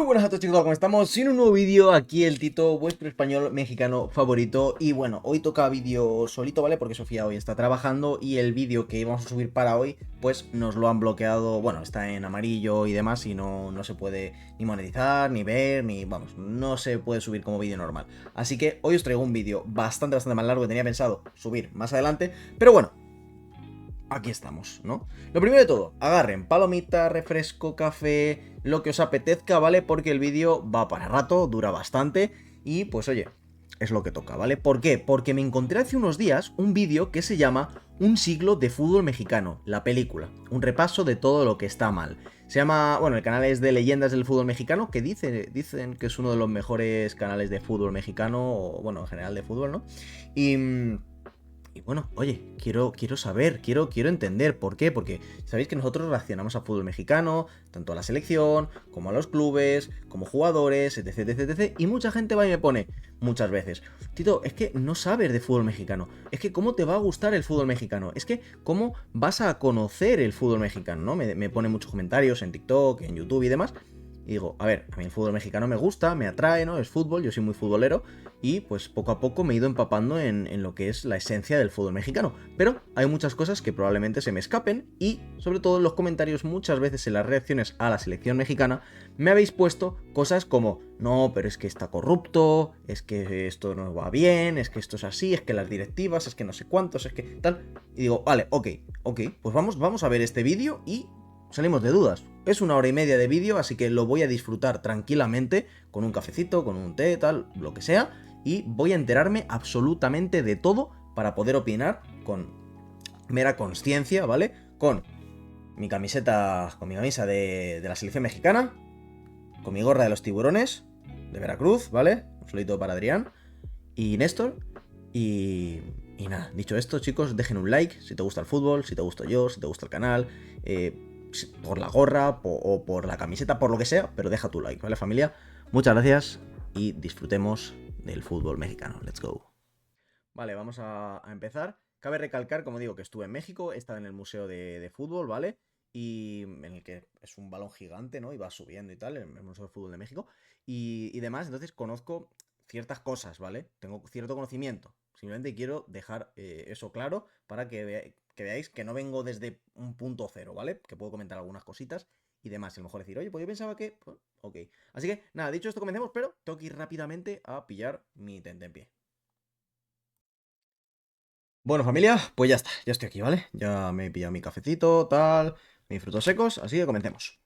Muy buenas a todos, chicos, ¿cómo estamos? Sin un nuevo vídeo, aquí el Tito, vuestro español mexicano favorito. Y bueno, hoy toca vídeo solito, ¿vale? Porque Sofía hoy está trabajando y el vídeo que íbamos a subir para hoy, pues nos lo han bloqueado. Bueno, está en amarillo y demás y no se puede ni monetizar, ni ver, ni... Vamos, no se puede subir como vídeo normal. Así que hoy os traigo un vídeo bastante más largo que tenía pensado subir más adelante. Pero bueno, aquí estamos, ¿no? Lo primero de todo, agarren palomita, refresco, café, lo que os apetezca, ¿vale? Porque el vídeo va para rato, dura bastante y pues oye, es lo que toca, ¿vale? ¿Por qué? Porque me encontré hace unos días un vídeo que se llama Un siglo de fútbol mexicano, la película, un repaso de todo lo que está mal. Se llama, bueno, el canal es de Leyendas del Fútbol Mexicano, que dicen que es uno de los mejores canales de fútbol mexicano, o bueno, en general de fútbol, ¿no? Y bueno, oye, quiero saber, quiero entender por qué, porque sabéis que nosotros reaccionamos a fútbol mexicano, tanto a la selección, como a los clubes, como jugadores, etc, y mucha gente va y me pone, muchas veces, Tito, es que no sabes de fútbol mexicano, es que cómo te va a gustar el fútbol mexicano, es que cómo vas a conocer el fútbol mexicano, ¿no? Me pone muchos comentarios en TikTok, en YouTube y demás. Y digo, a ver, a mí el fútbol mexicano me gusta, me atrae, ¿no? Es fútbol, yo soy muy futbolero y pues poco a poco me he ido empapando en lo que es la esencia del fútbol mexicano. Pero hay muchas cosas que probablemente se me escapen y sobre todo en los comentarios muchas veces en las reacciones a la selección mexicana me habéis puesto cosas como, no, pero es que está corrupto, es que esto no va bien, es que esto es así, es que las directivas, es que no sé cuántos, es que tal. Y digo, vale, ok, pues vamos a ver este vídeo y salimos de dudas. Es 1 hora y media de vídeo, así que lo voy a disfrutar tranquilamente, con un cafecito, con un té, tal, lo que sea, y voy a enterarme absolutamente de todo para poder opinar con mera consciencia, ¿vale? Con mi camisa de la selección mexicana, con mi gorra de los tiburones, de Veracruz, ¿vale? Un solito para Adrián y Néstor, y nada, dicho esto, chicos, dejen un like si te gusta el fútbol, si te gusto yo, si te gusta el canal, por la gorra o por la camiseta, por lo que sea, pero deja tu like, ¿vale, familia? Muchas gracias y disfrutemos del fútbol mexicano. Let's go. Vale, vamos a empezar. Cabe recalcar, como digo, que estuve en México, he estado en el museo de fútbol, ¿vale? Y en el que es un balón gigante, ¿no? Y va subiendo y tal, en el Museo de Fútbol de México y demás, entonces conozco ciertas cosas, ¿vale? Tengo cierto conocimiento. Simplemente quiero dejar eso claro para que veáis que no vengo desde un punto cero, ¿vale? Que puedo comentar algunas cositas y demás. A lo mejor decir, oye, pues yo pensaba que... Pues, ok. Así que, nada, dicho esto, comencemos, pero tengo que ir rápidamente a pillar mi tentempié. Bueno, familia, pues ya está, ya estoy aquí, ¿vale? Ya me he pillado mi cafecito, tal, mis frutos secos, así que comencemos.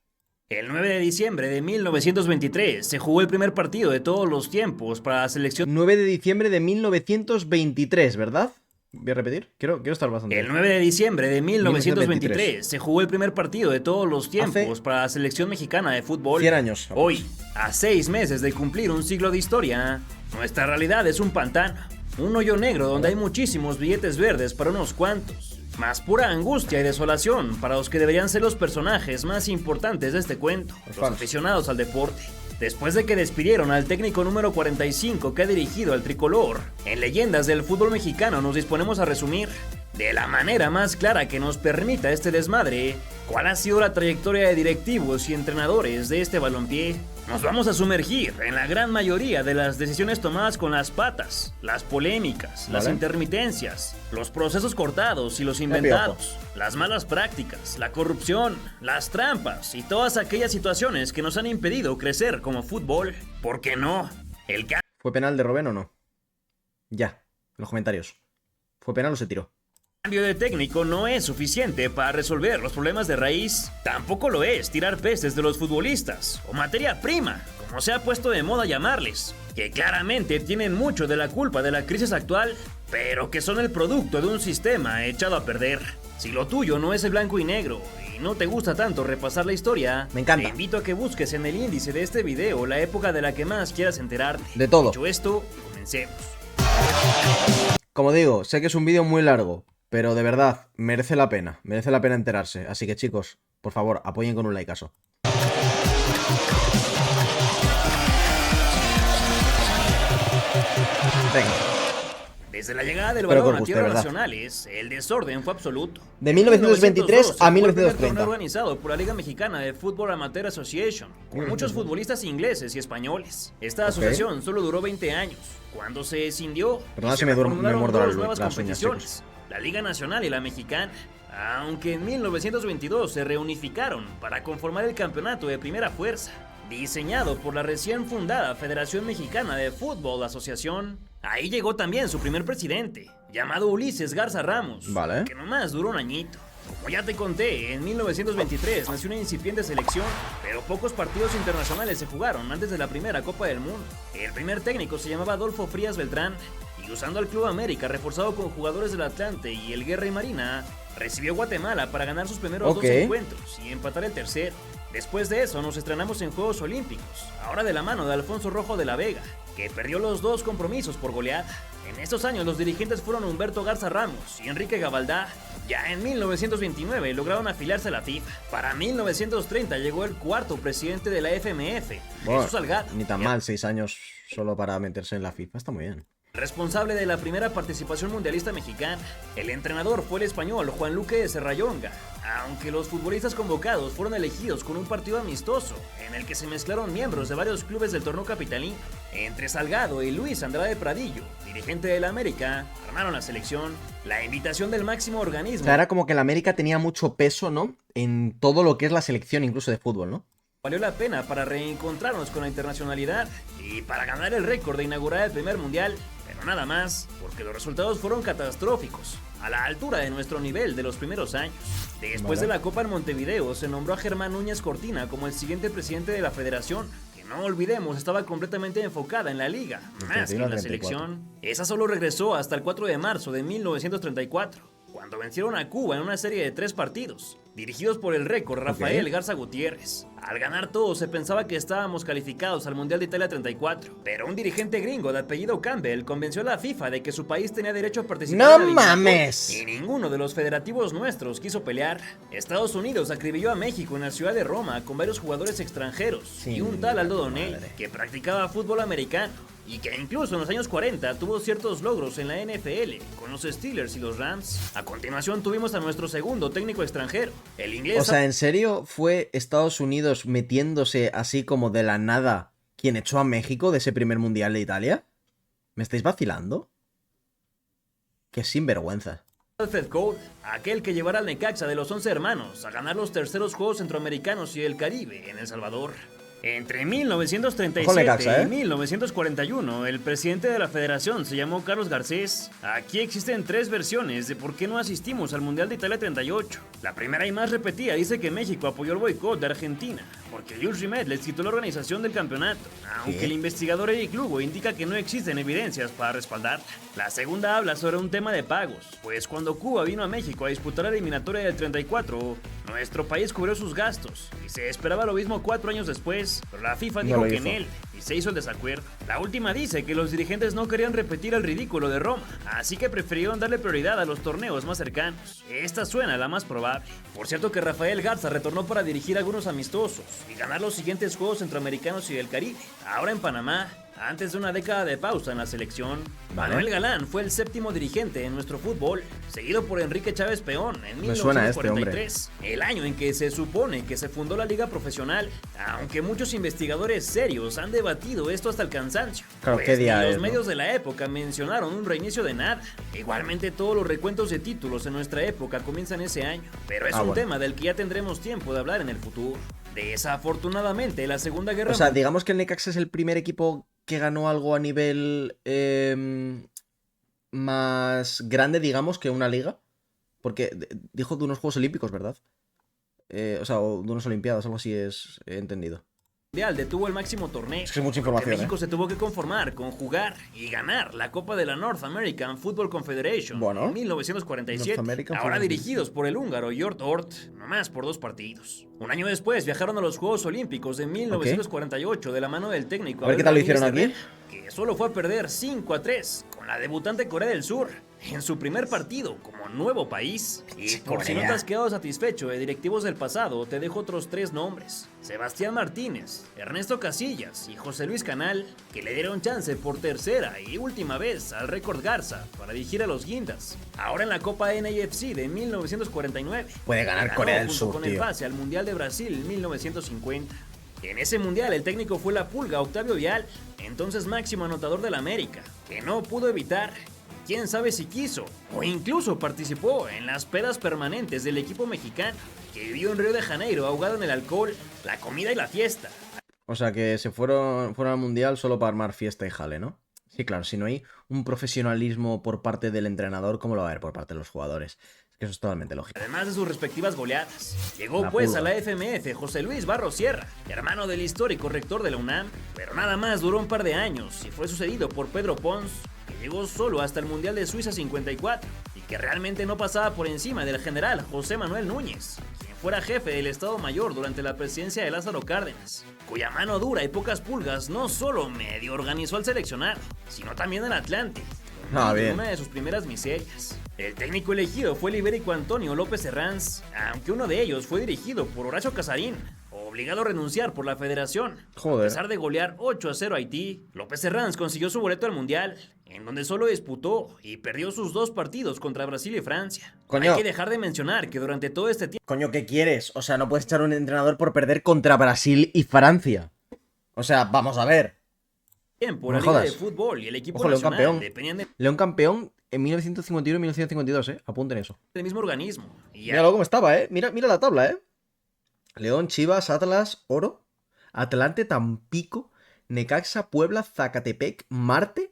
El 9 de diciembre de 1923 se jugó el primer partido de todos los tiempos para la selección. 9 de diciembre de 1923, ¿verdad? Voy a repetir, quiero estar bastante. El 9 de diciembre de 1923 se jugó el primer partido de todos los tiempos para la selección mexicana de fútbol. 100 años. Hoy, a 6 meses de cumplir un siglo de historia, nuestra realidad es un pantano, un hoyo negro donde hay muchísimos billetes verdes para unos cuantos. Más pura angustia y desolación para los que deberían ser los personajes más importantes de este cuento, los aficionados al deporte. Después de que despidieron al técnico número 45 que ha dirigido al tricolor, en Leyendas del Fútbol Mexicano nos disponemos a resumir, de la manera más clara que nos permita este desmadre, cuál ha sido la trayectoria de directivos y entrenadores de este balompié. Nos vamos a sumergir en la gran mayoría de las decisiones tomadas con las patas, las polémicas, las intermitencias, los procesos cortados y los inventados, las malas prácticas, la corrupción, las trampas y todas aquellas situaciones que nos han impedido crecer como fútbol. ¿Por qué no? ¿Fue penal de Robben o no? Ya, en los comentarios. ¿Fue penal o se tiró? El cambio de técnico no es suficiente para resolver los problemas de raíz. Tampoco lo es tirar peces de los futbolistas, o materia prima, como se ha puesto de moda llamarles, que claramente tienen mucho de la culpa de la crisis actual, pero que son el producto de un sistema echado a perder. Si lo tuyo no es el blanco y negro, y no te gusta tanto repasar la historia, me encanta. Te invito a que busques en el índice de este video la época de la que más quieras enterarte. De todo. Dicho esto, comencemos. Como digo, sé que es un vídeo muy largo, pero de verdad, merece la pena enterarse. Así que chicos, por favor, apoyen con un likeazo. Venga. Desde la llegada del Espero que balón os a guste, tierras ¿verdad? nacionales, el desorden fue absoluto. De En 1923 a fue el primer 1930. torneo organizado por la Liga Mexicana de Fútbol Amateur Association, con muchos futbolistas ingleses y españoles. Esta asociación solo duró 20 años, cuando se escindió Perdona y si se me reformularon muerdo dos las nuevas uñas, competiciones, la Liga Nacional y la Mexicana. Aunque en 1922 se reunificaron para conformar el campeonato de primera fuerza, diseñado por la recién fundada Federación Mexicana de Fútbol Asociación. Ahí llegó también su primer presidente, llamado Ulises Garza Ramos, Vale. que nomás duró un añito. Como ya te conté, en 1923 nació una incipiente selección, pero pocos partidos internacionales se jugaron antes de la primera Copa del Mundo. El primer técnico se llamaba Adolfo Frías Beltrán, y usando al Club América reforzado con jugadores del Atlante y el Guerra y Marina, recibió Guatemala para ganar sus primeros dos encuentros y empatar el tercero. Después de eso nos estrenamos en Juegos Olímpicos, ahora de la mano de Alfonso Rojo de la Vega, que perdió los dos compromisos por goleada. En estos años los dirigentes fueron Humberto Garza Ramos y Enrique Gabaldá. Ya en 1929 lograron afiliarse a la FIFA. Para 1930 llegó el cuarto presidente de la FMF, Jesús Salgado. Ni tan mal, 6 años solo para meterse en la FIFA, está muy bien. Responsable de la primera participación mundialista mexicana, el entrenador fue el español Juan Luque de Serrallonga, aunque los futbolistas convocados fueron elegidos con un partido amistoso, en el que se mezclaron miembros de varios clubes del torneo capitalino. Entre Salgado y Luis Andrade Pradillo, dirigente del América, armaron la selección. La invitación del máximo organismo. O sea, era como que el América tenía mucho peso, ¿no? En todo lo que es la selección, incluso de fútbol, ¿no? Valió la pena para reencontrarnos con la internacionalidad y para ganar el récord de inaugurar el primer mundial. Pero nada más, porque los resultados fueron catastróficos, a la altura de nuestro nivel de los primeros años. Después de la Copa en Montevideo, se nombró a Germán Núñez Cortina como el siguiente presidente de la federación, que no olvidemos estaba completamente enfocada en la liga, más que en la selección. Esa solo regresó hasta el 4 de marzo de 1934, cuando vencieron a Cuba en una serie de 3 partidos, dirigidos por el récord Rafael Garza Gutiérrez. Al ganar todo se pensaba que estábamos calificados al Mundial de Italia 34, pero un dirigente gringo de apellido Campbell convenció a la FIFA de que su país tenía derecho a participar en la mames. y ninguno de los federativos nuestros quiso pelear. Estados Unidos acribilló a México en la ciudad de Roma con varios jugadores extranjeros y un tal Aldo Donell, que practicaba fútbol americano y que incluso en los años 40 tuvo ciertos logros en la NFL con los Steelers y los Rams. A continuación tuvimos a nuestro segundo técnico extranjero, el inglés. O sea, ¿en serio fue Estados Unidos metiéndose así como de la nada quien echó a México de ese primer mundial de Italia? ¿Me estáis vacilando? Qué sinvergüenza. Alfred Cole, aquel que llevara al Necaxa de los 11 hermanos a ganar los terceros Juegos Centroamericanos y del Caribe en El Salvador. Entre 1937 y 1941, el presidente de la federación se llamó Carlos Garcés. Aquí existen 3 versiones de por qué no asistimos al Mundial de Italia 38. La primera y más repetida dice que México apoyó el boicot de Argentina, porque Jules Rimet les quitó la organización del campeonato, aunque el investigador Eric Lugo indica que no existen evidencias para respaldarla. La segunda habla sobre un tema de pagos, pues cuando Cuba vino a México a disputar la eliminatoria del 34, nuestro país cubrió sus gastos, y se esperaba lo mismo 4 años después, pero la FIFA dijo que en él, y se hizo el desacuerdo. La última dice que los dirigentes no querían repetir el ridículo de Roma, así que prefirieron darle prioridad a los torneos más cercanos. Esta suena la más probable. Por cierto que Rafael Garza retornó para dirigir algunos amistosos y ganar los siguientes Juegos Centroamericanos y del Caribe, ahora en Panamá, antes de una década de pausa en la selección. Manuel Galán fue el 7º dirigente en nuestro fútbol, seguido por Enrique Chávez Peón en 1943, el año en que se supone que se fundó la liga profesional, aunque muchos investigadores serios han debatido esto hasta el cansancio. Claro, pues ¿qué día los es, medios de la época mencionaron un reinicio de nada. Igualmente todos los recuentos de títulos en nuestra época comienzan ese año, pero es un tema del que ya tendremos tiempo de hablar en el futuro. Desafortunadamente, la Segunda Guerra Mundial... O sea, digamos que el Necaxa es el primer equipo que ganó algo a nivel más grande, digamos, que una liga. Porque dijo de unos Juegos Olímpicos, ¿verdad? O sea, o de unas Olimpiadas, algo así es entendido. Detuvo el máximo torneo. Es que es mucha información. México se tuvo que conformar con jugar y ganar la Copa de la North American Football Confederation en 1947. Ahora dirigidos por el húngaro Jort Ort, nomás por 2 partidos. Un año después viajaron a los Juegos Olímpicos de 1948 de la mano del técnico. A ver qué tal lo hicieron aquí. Que solo fue a perder 5-3 con la debutante Corea del Sur. en su primer partido como nuevo país. Y por si no te Corea. has quedado satisfecho de directivos del pasado, te dejo otros 3 nombres: Sebastián Martínez, Ernesto Casillas y José Luis Canal, que le dieron chance por tercera y última vez al récord Garza para dirigir a los Guindas. Ahora en la Copa NAFC de 1949. Puede ganar Ganó Corea del junto Sur, con el tío. pase al Mundial de Brasil 1950. En ese mundial el técnico fue la Pulga Octavio Vial, entonces máximo anotador del América, que no pudo evitar, quién sabe si quiso, o incluso participó en las pedas permanentes del equipo mexicano, que vivió en Río de Janeiro ahogado en el alcohol, la comida y la fiesta. O sea que se fueron al mundial solo para armar fiesta y jale, ¿no? Sí, claro, si no hay un profesionalismo por parte del entrenador, ¿cómo lo va a haber por parte de los jugadores? Es que eso es totalmente lógico. Además de sus respectivas goleadas. Llegó La pues Pulga. a la FMF José Luis Barros Sierra, hermano del histórico rector de la UNAM, pero nada más duró un par de años y fue sucedido por Pedro Pons, que llegó solo hasta el Mundial de Suiza 54 y que realmente no pasaba por encima del general José Manuel Núñez, quien fuera jefe del Estado Mayor durante la presidencia de Lázaro Cárdenas, cuya mano dura y pocas pulgas no solo medio organizó al seleccionado, sino también al Atlante. Ah, En bien. una de sus primeras miserias. El técnico elegido fue el ibérico Antonio López Herranz, aunque uno de ellos fue dirigido por Horacio Casarín, obligado a renunciar por la federación. Joder. A pesar de golear 8-0 a Haití, López Herranz consiguió su boleto al Mundial, en donde solo disputó y perdió sus 2 partidos contra Brasil y Francia. Coño. Hay que dejar de mencionar que durante todo este Coño, ¿qué quieres? O sea, no puedes echar a un entrenador por perder contra Brasil y Francia. O sea, vamos a ver. tiempo No la me Liga de jodas. Fútbol y el equipo Ojo, León nacional campeón. dependían León campeón en 1951 y 1952, Apunten eso. del mismo organismo. Y ya Míralo cómo estaba, Mira la tabla, León, Chivas, Atlas, Oro, Atlante, Tampico, Necaxa, Puebla, Zacatepec, Marte,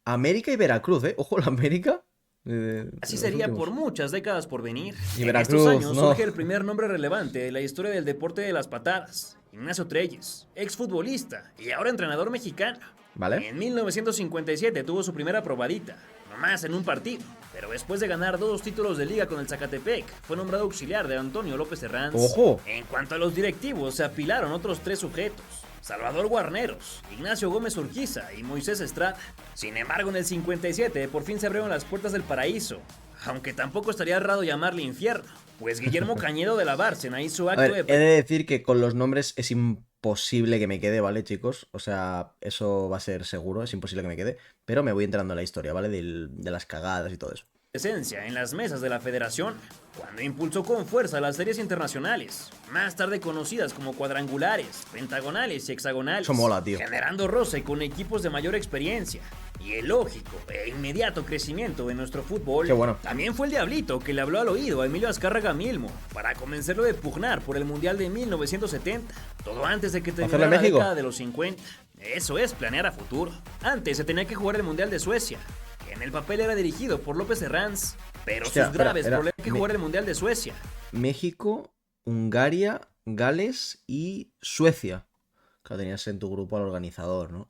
América y Veracruz, Ojo, la América. así los sería últimos. por muchas décadas por venir. Y En Veracruz, estos años no. surge el primer nombre relevante de la historia del deporte de las patadas, Ignacio Treyes, exfutbolista y ahora entrenador mexicano. ¿Vale? En 1957 tuvo su primera probadita, nomás en un partido, pero después de ganar 2 títulos de liga con el Zacatepec, fue nombrado auxiliar de Antonio López Herranz. ¡Ojo! En cuanto a los directivos, se apilaron otros 3 sujetos: Salvador Guarneros, Ignacio Gómez Urquiza y Moisés Estrada. Sin embargo, en el 57 por fin se abrieron las puertas del paraíso, aunque tampoco estaría errado llamarle infierno, pues Guillermo Cañedo de la Bárcena hizo A acto ver, de he de decir que con los nombres es imposible que me quede, ¿vale, chicos? O sea, eso va a ser seguro, es imposible que me quede. Pero me voy enterando en la historia, ¿vale? De las cagadas y todo eso. presencia en las mesas de la federación, cuando impulsó con fuerza las series internacionales, más tarde conocidas como cuadrangulares, pentagonales y hexagonales, Eso mola, tío. generando roce con equipos de mayor experiencia. Y el lógico e inmediato crecimiento de nuestro fútbol Qué bueno. también fue el diablito que le habló al oído a Emilio Azcárraga Milmo para convencerlo de pugnar por el Mundial de 1970, todo antes de que ¿Hacerlo terminara en la México? década de los 50. Eso es planear a futuro. Antes se tenía que jugar el Mundial de Suecia, que en el papel era dirigido por López Herranz, pero Hostia, sus graves era problemas que jugar el Mundial de Suecia. México, Hungaria, Gales y Suecia. Claro, tenías en tu grupo al organizador, ¿no?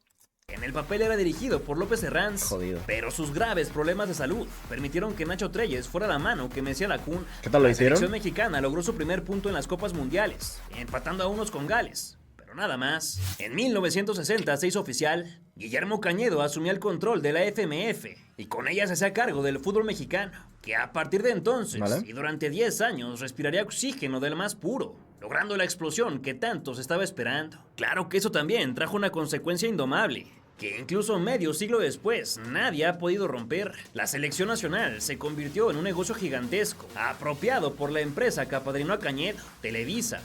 En el papel era dirigido por López Herranz, Jodido. pero sus graves problemas de salud permitieron que Nacho Treyes fuera la mano que mecía la cuna. ¿Qué tal lo La hicieron? selección mexicana logró su primer punto en las Copas Mundiales, empatando a unos con Gales, pero nada más. En 1960 se hizo oficial, Guillermo Cañedo asumía el control de la FMF y con ella se hacía cargo del fútbol mexicano, que a partir de entonces Vale. y durante 10 años respiraría oxígeno del más puro, logrando la explosión que tanto se estaba esperando. Claro que eso también trajo una consecuencia indomable, que incluso medio siglo después nadie ha podido romper. La selección nacional se convirtió en un negocio gigantesco, apropiado por la empresa que apadrinó a Cañedo, Televisa.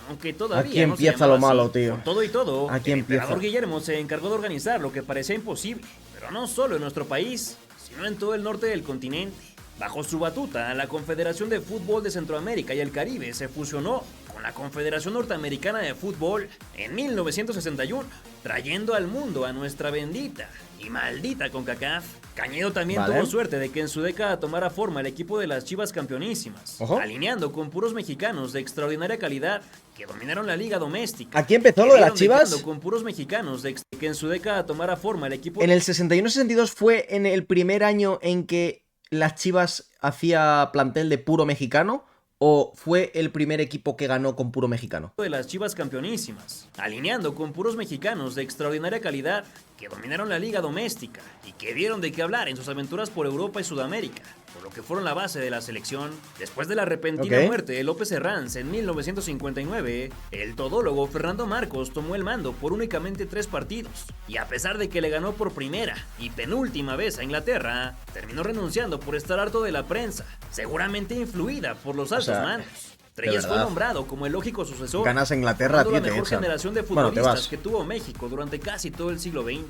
Aunque todavía Aquí no se empieza llamaba lo malo, así. tío. Con todo y todo, Aquí el empieza. emperador Guillermo se encargó de organizar lo que parecía imposible, pero no solo en nuestro país, sino en todo el norte del continente. Bajo su batuta, la Confederación de Fútbol de Centroamérica y el Caribe se fusionó con la Confederación Norteamericana de Fútbol en 1961, trayendo al mundo a nuestra bendita y maldita CONCACAF. Cañedo también Vale. tuvo suerte de que en su década tomara forma el equipo de las Chivas campeonísimas, Ojo. alineando con puros mexicanos de extraordinaria calidad que dominaron la liga doméstica. Aquí empezó lo de las Vieron Chivas. dejando con puros mexicanos que en su década tomara forma el equipo. En el 61-62 fue en el primer año en que las Chivas hacía plantel de puro mexicano. ¿O fue el primer equipo que ganó con puro mexicano? De las Chivas campeonísimas, alineando con puros mexicanos de extraordinaria calidad que dominaron la liga doméstica y que dieron de qué hablar en sus aventuras por Europa y Sudamérica, por lo que fueron la base de la selección. Después de la repentina muerte de López Herranz en 1959, el todólogo Fernando Marcos tomó el mando por únicamente 3 partidos, y a pesar de que le ganó por primera y penúltima vez a Inglaterra, terminó renunciando por estar harto de la prensa, seguramente influida por los altos mandos. Treyes fue nombrado como el lógico sucesor. Ganas a Inglaterra, la mejor generación de futbolistas que tuvo México durante casi todo el siglo XX.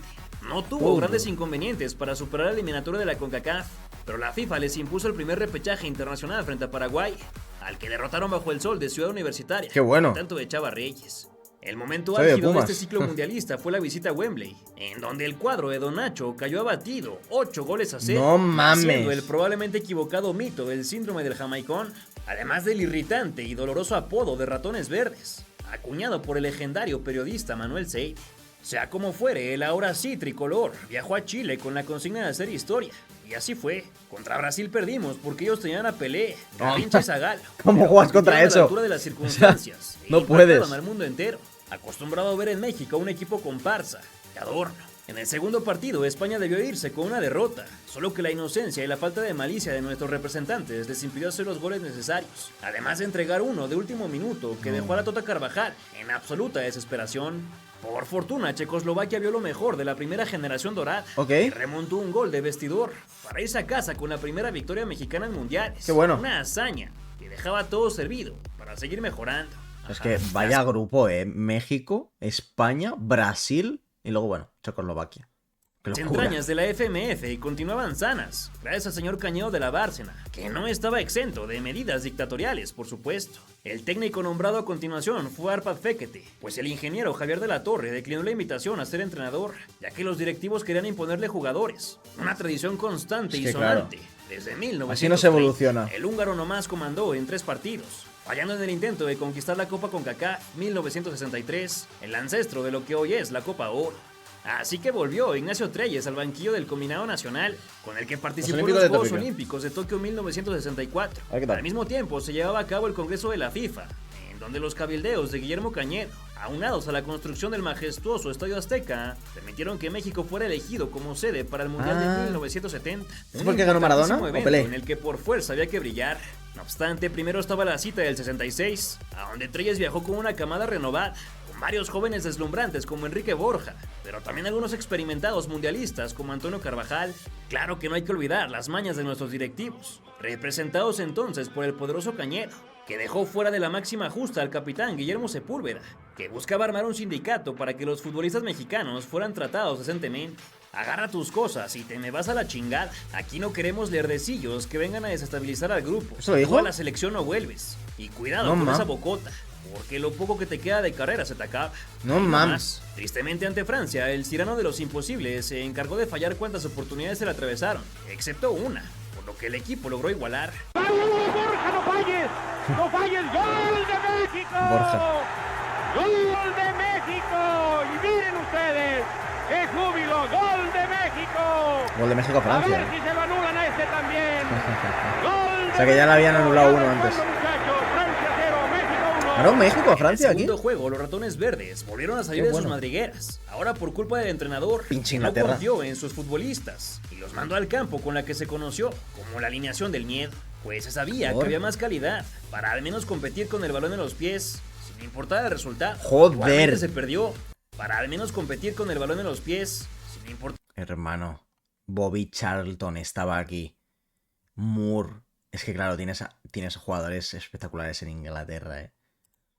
No tuvo grandes inconvenientes para superar la eliminatoria de la CONCACAF, pero la FIFA les impuso el primer repechaje internacional frente a Paraguay, al que derrotaron bajo el sol de Ciudad Universitaria. ¡Qué bueno! Tanto de Chava Reyes. El momento álgido de este ciclo mundialista fue la visita a Wembley, en donde el cuadro de Don Nacho cayó abatido 8-0. ¡No mames! Siendo el probablemente equivocado mito del síndrome del jamaicón, además del irritante y doloroso apodo de Ratones Verdes, acuñado por el legendario periodista Manuel Seide. Sea como fuere, el ahora sí tricolor viajó a Chile con la consigna de hacer historia. Y así fue. Contra Brasil perdimos porque ellos tenían a Pelé, Garrincha y Zagallo. ¿Cómo juegas contra eso? A la altura de las circunstancias. No puedes. Al mundo entero. Acostumbrado a ver en México a un equipo comparsa, de adorno. En el segundo partido, España debió irse con una derrota, solo que la inocencia y la falta de malicia de nuestros representantes les impidió hacer los goles necesarios, además de entregar uno de último minuto que dejó a la Tota Carvajal en absoluta desesperación. Por fortuna, Checoslovaquia vio lo mejor de la primera generación dorada y remontó un gol de vestidor para irse a casa con la primera victoria mexicana en mundiales. ¡Qué bueno! Una hazaña que dejaba todo servido para seguir mejorando. Es que vaya grupo, México, España, Brasil y luego, bueno, Checoslovaquia. Las entrañas de la FMF continuaban sanas, gracias al señor Cañedo de la Bárcena, que no estaba exento de medidas dictatoriales, por supuesto. El técnico nombrado a continuación fue Arpad Fekete, pues el ingeniero Javier de la Torre declinó la invitación a ser entrenador, ya que los directivos querían imponerle jugadores, una tradición constante y sonante. Claro. Desde 1930, así no se evoluciona. El húngaro nomás comandó en 3 partidos, fallando en el intento de conquistar la Copa CONCACAF 1963, el ancestro de lo que hoy es la Copa Oro. Así que volvió Ignacio Treyes al banquillo del combinado nacional, con el que participó en los Juegos Olímpicos de Tokio 1964. Al mismo tiempo se llevaba a cabo el Congreso de la FIFA, en donde los cabildeos de Guillermo Cañedo, aunados a la construcción del majestuoso Estadio Azteca, permitieron que México fuera elegido como sede para el Mundial de 1970. ¿Es porque ganó Maradona o Pelé? En el que por fuerza había que brillar. No obstante, primero estaba la cita del 66, a donde Treyes viajó con una camada renovada, con varios jóvenes deslumbrantes como Enrique Borja, pero también algunos experimentados mundialistas como Antonio Carvajal. Claro que no hay que olvidar las mañas de nuestros directivos, representados entonces por el poderoso Cañedo, que dejó fuera de la máxima justa al capitán Guillermo Sepúlveda, que buscaba armar un sindicato para que los futbolistas mexicanos fueran tratados decentemente. Agarra tus cosas y te me vas a la chingada. Aquí no queremos lerdecillos que vengan a desestabilizar al grupo. ¿Eso lo dijo? Tú a la selección no vuelves. Y cuidado con esa bocota, porque lo poco que te queda de carrera se te acaba. No mames. Tristemente ante Francia, el Cirano de los imposibles se encargó de fallar cuantas oportunidades se le atravesaron, excepto una, por lo que el equipo logró igualar. ¡Borja, no falles! ¡No falles! ¡Gol de México! Borja. ¡Gol de México! Y miren ustedes, ¡qué júbilo! ¡Gol de México! Gol de México a Francia. A ver si se lo anulan a este también. Gol o sea que ya le habían anulado uno antes. ¿Ganó México a Francia aquí? En el segundo juego, los ratones verdes volvieron a salir de sus madrigueras. Ahora por culpa del entrenador, no confió en sus futbolistas y los mandó al campo con la que se conoció como la alineación del miedo. Pues se sabía que había más calidad para al menos competir con el balón en los pies, sin importar el resultado. Joder. Se perdió para al menos competir con el balón en los pies, sin importar. Hermano, Bobby Charlton estaba aquí. Moore. Es que claro, tienes jugadores espectaculares en Inglaterra,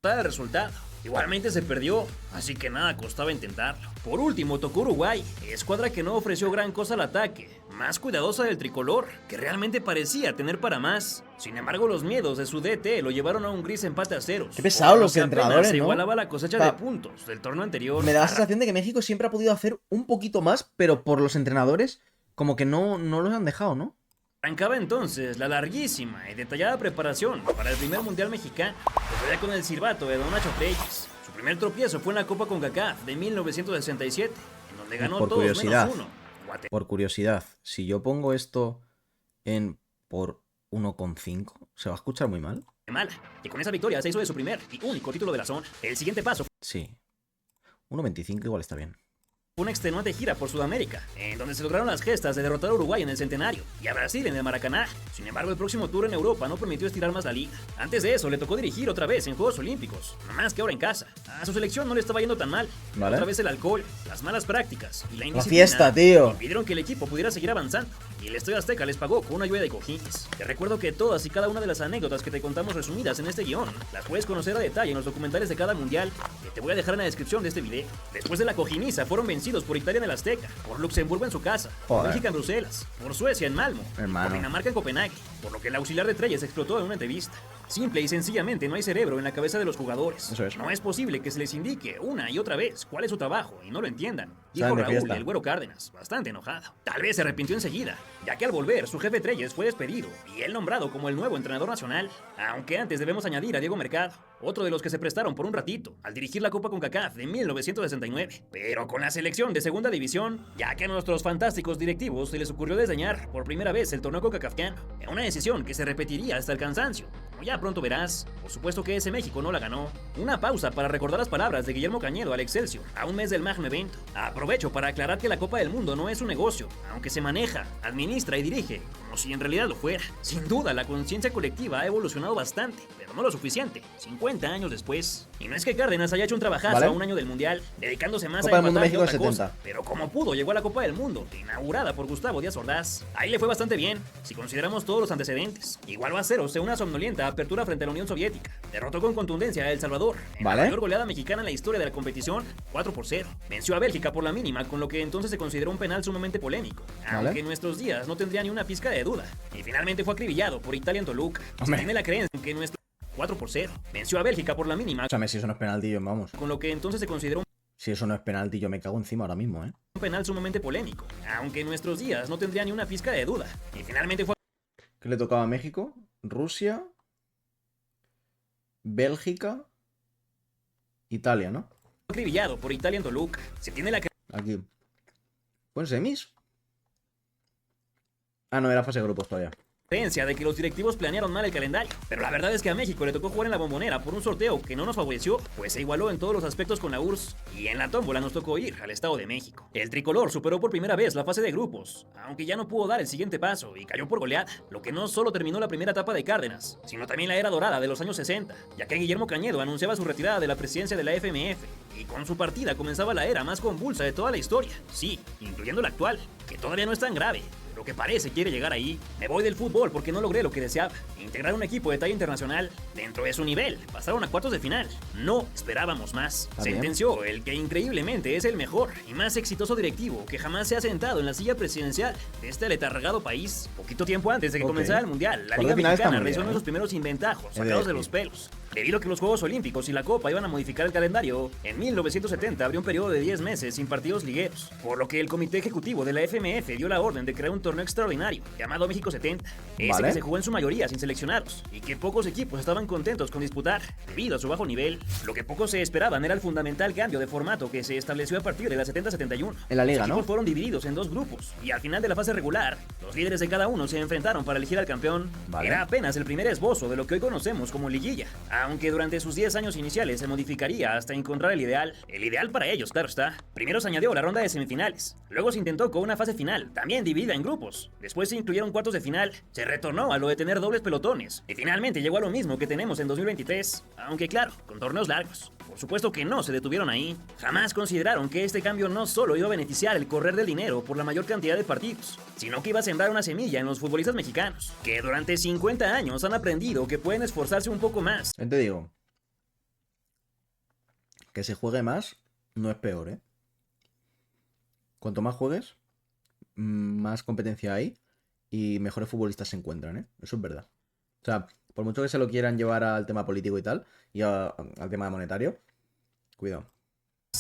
el resultado. Igualmente se perdió, así que nada costaba intentarlo. Por último tocó Uruguay, escuadra que no ofreció gran cosa al ataque, más cuidadosa del tricolor, que realmente parecía tener para más. Sin embargo, los miedos de su DT lo llevaron a un gris empate a ceros. Qué pesado los entrenadores, se ¿no? igualaba la cosecha de puntos del torneo anterior. Me da la sensación de que México siempre ha podido hacer un poquito más, pero por los entrenadores como que no los han dejado, ¿no? Arrancaba entonces la larguísima y detallada preparación para el primer mundial mexicano, ya con el silbato de Don Nacho Treyes. Su primer tropiezo fue en la Copa CONCACAF de 1967, en donde ganó por todos curiosidad, menos uno. Por curiosidad, si yo pongo esto en por 1,5, ¿se va a escuchar muy mal? Guatemala, que con esa victoria se hizo de su primer y único título de la zona. El siguiente paso Sí. 1.25 igual está bien. fue una extenuante gira por Sudamérica, en donde se lograron las gestas de derrotar a Uruguay en el Centenario y a Brasil en el Maracaná. Sin embargo, el próximo tour en Europa no permitió estirar más la liga. Antes de eso, le tocó dirigir otra vez en Juegos Olímpicos, no más que ahora en casa. A su selección no le estaba yendo tan mal. Vale. Otra vez el alcohol, las malas prácticas y la La indisciplina fiesta, tío. impidieron que el equipo pudiera seguir avanzando. Y el Estadio Azteca les pagó con una lluvia de cojines. Te recuerdo que todas y cada una de las anécdotas que te contamos resumidas en este guión las puedes conocer a detalle en los documentales de cada mundial que te voy a dejar en la descripción de este video. Después de la cojiniza fueron vencidos por Italia en el Azteca, por Luxemburgo en su casa, por Joder. Bélgica en Bruselas, por Suecia en Malmo, y Hermano. por Dinamarca en Copenhague, por lo que el auxiliar de Treyes explotó en una entrevista. Simple y sencillamente no hay cerebro en la cabeza de los jugadores. Eso es. No es posible que se les indique una y otra vez cuál es su trabajo y no lo entiendan, dijo Salen de Raúl, fiesta. el Güero Cárdenas, bastante enojado. Tal vez se arrepintió enseguida, ya que al volver su jefe Treyes fue despedido y él nombrado como el nuevo entrenador nacional. Aunque antes debemos añadir a Diego Mercado, otro de los que se prestaron por un ratito al dirigir la Copa CONCACAF de 1969, pero con la selección de segunda división, ya que a nuestros fantásticos directivos se les ocurrió desdeñar por primera vez el torneo CONCACAFiano, en una decisión que se repetiría hasta el cansancio. Como ya pronto verás, por supuesto que ese México no la ganó. Una pausa para recordar las palabras de Guillermo Cañedo al Excelsior, a un mes del magno evento. Aprovecho para aclarar que la Copa del Mundo no es un negocio, aunque se maneja, administra y dirige como si en realidad lo fuera. Sin duda, la conciencia colectiva ha evolucionado bastante, pero no lo suficiente, 50 años después. Y no es que Cárdenas haya hecho un trabajazo ¿Vale? a un año del Mundial, dedicándose más Copa a del Mundo empatar que a México otra 70. cosa. Pero como pudo, llegó a la Copa del Mundo, inaugurada por Gustavo Díaz Ordaz. Ahí le fue bastante bien, si consideramos todos los antecedentes. Igualó a ceros en una somnolienta apertura frente a la Unión Soviética. Derrotó con contundencia a El Salvador, en Vale. la mayor goleada mexicana en la historia de la competición, 4-0. Venció a Bélgica por la mínima, con lo que entonces se consideró un penal sumamente polémico, Vale. aunque en nuestros días no tendría ni una pizca de duda. Y finalmente fue acribillado por Italia en Toluca. Se Hombre. tiene la creencia en que nuestro 4-0. Venció a Bélgica por la mínima, Escúchame, si eso no es penalti, yo vamos. con lo que entonces se consideró Si eso no es penalti, yo me cago encima ahora mismo, ¿eh? un penal sumamente polémico, aunque en nuestros días no tendría ni una pizca de duda. Y finalmente fue ¿Qué le tocaba a México? Rusia, Bélgica, Italia, ¿no? acribillado por Italia en Toluca. Se tiene la Aquí. ¿Fue en semis? Ah, no, era fase de grupos todavía. creencia de que los directivos planearon mal el calendario, pero la verdad es que a México le tocó jugar en la Bombonera por un sorteo que no nos favoreció, pues se igualó en todos los aspectos con la URSS, y en la tómbola nos tocó ir al Estado de México. El tricolor superó por primera vez la fase de grupos, aunque ya no pudo dar el siguiente paso y cayó por goleada, lo que no solo terminó la primera etapa de Cárdenas, sino también la era dorada de los años 60, ya que Guillermo Cañedo anunciaba su retirada de la presidencia de la FMF, y con su partida comenzaba la era más convulsa de toda la historia, sí, incluyendo la actual, que todavía no es tan grave, lo que parece quiere llegar ahí. Me voy del fútbol porque no logré lo que deseaba, integrar un equipo de talla internacional dentro de su nivel. Pasaron a cuartos de final, no esperábamos más. Está bien. Sentenció el que increíblemente es el mejor y más exitoso directivo que jamás se ha sentado en la silla presidencial de este letargado país. Poquito tiempo antes de que Ok. comenzara el Mundial, la Cuartos Liga de final está Mexicana muy realizó bien, uno de ¿eh? sus primeros inventajos, He de sacados de decir. los pelos. Debido a que los Juegos Olímpicos y la Copa iban a modificar el calendario, en 1970 abrió un periodo de 10 meses sin partidos ligueros, por lo que el Comité Ejecutivo de la FMF dio la orden de crear un torneo extraordinario llamado México 70, ese Vale. que se jugó en su mayoría sin seleccionados y que pocos equipos estaban contentos con disputar debido a su bajo nivel. Lo que pocos se esperaban era el fundamental cambio de formato que se estableció a partir de la 70-71. En la liga, Los ¿no? equipos fueron divididos en dos grupos y al final de la fase regular, los líderes de cada uno se enfrentaron para elegir al campeón. Vale. Era apenas el primer esbozo de lo que hoy conocemos como liguilla, aunque durante sus 10 años iniciales se modificaría hasta encontrar el ideal para ellos, claro está. Primero se añadió la ronda de semifinales, luego se intentó con una fase final, también dividida en grupos, después se incluyeron cuartos de final, se retornó a lo de tener dobles pelotones, y finalmente llegó a lo mismo que tenemos en 2023, aunque claro, con torneos largos. Por supuesto que no se detuvieron ahí, jamás consideraron que este cambio no solo iba a beneficiar el correr del dinero por la mayor cantidad de partidos, sino que iba a sembrar una semilla en los futbolistas mexicanos, que durante 50 años han aprendido que pueden esforzarse un poco más. Te digo. Que se juegue más no es peor, ¿eh? Cuanto más juegues, más competencia hay y mejores futbolistas se encuentran, ¿eh? Eso es verdad. O sea, por mucho que se lo quieran llevar al tema político y tal, y al tema monetario, cuidado.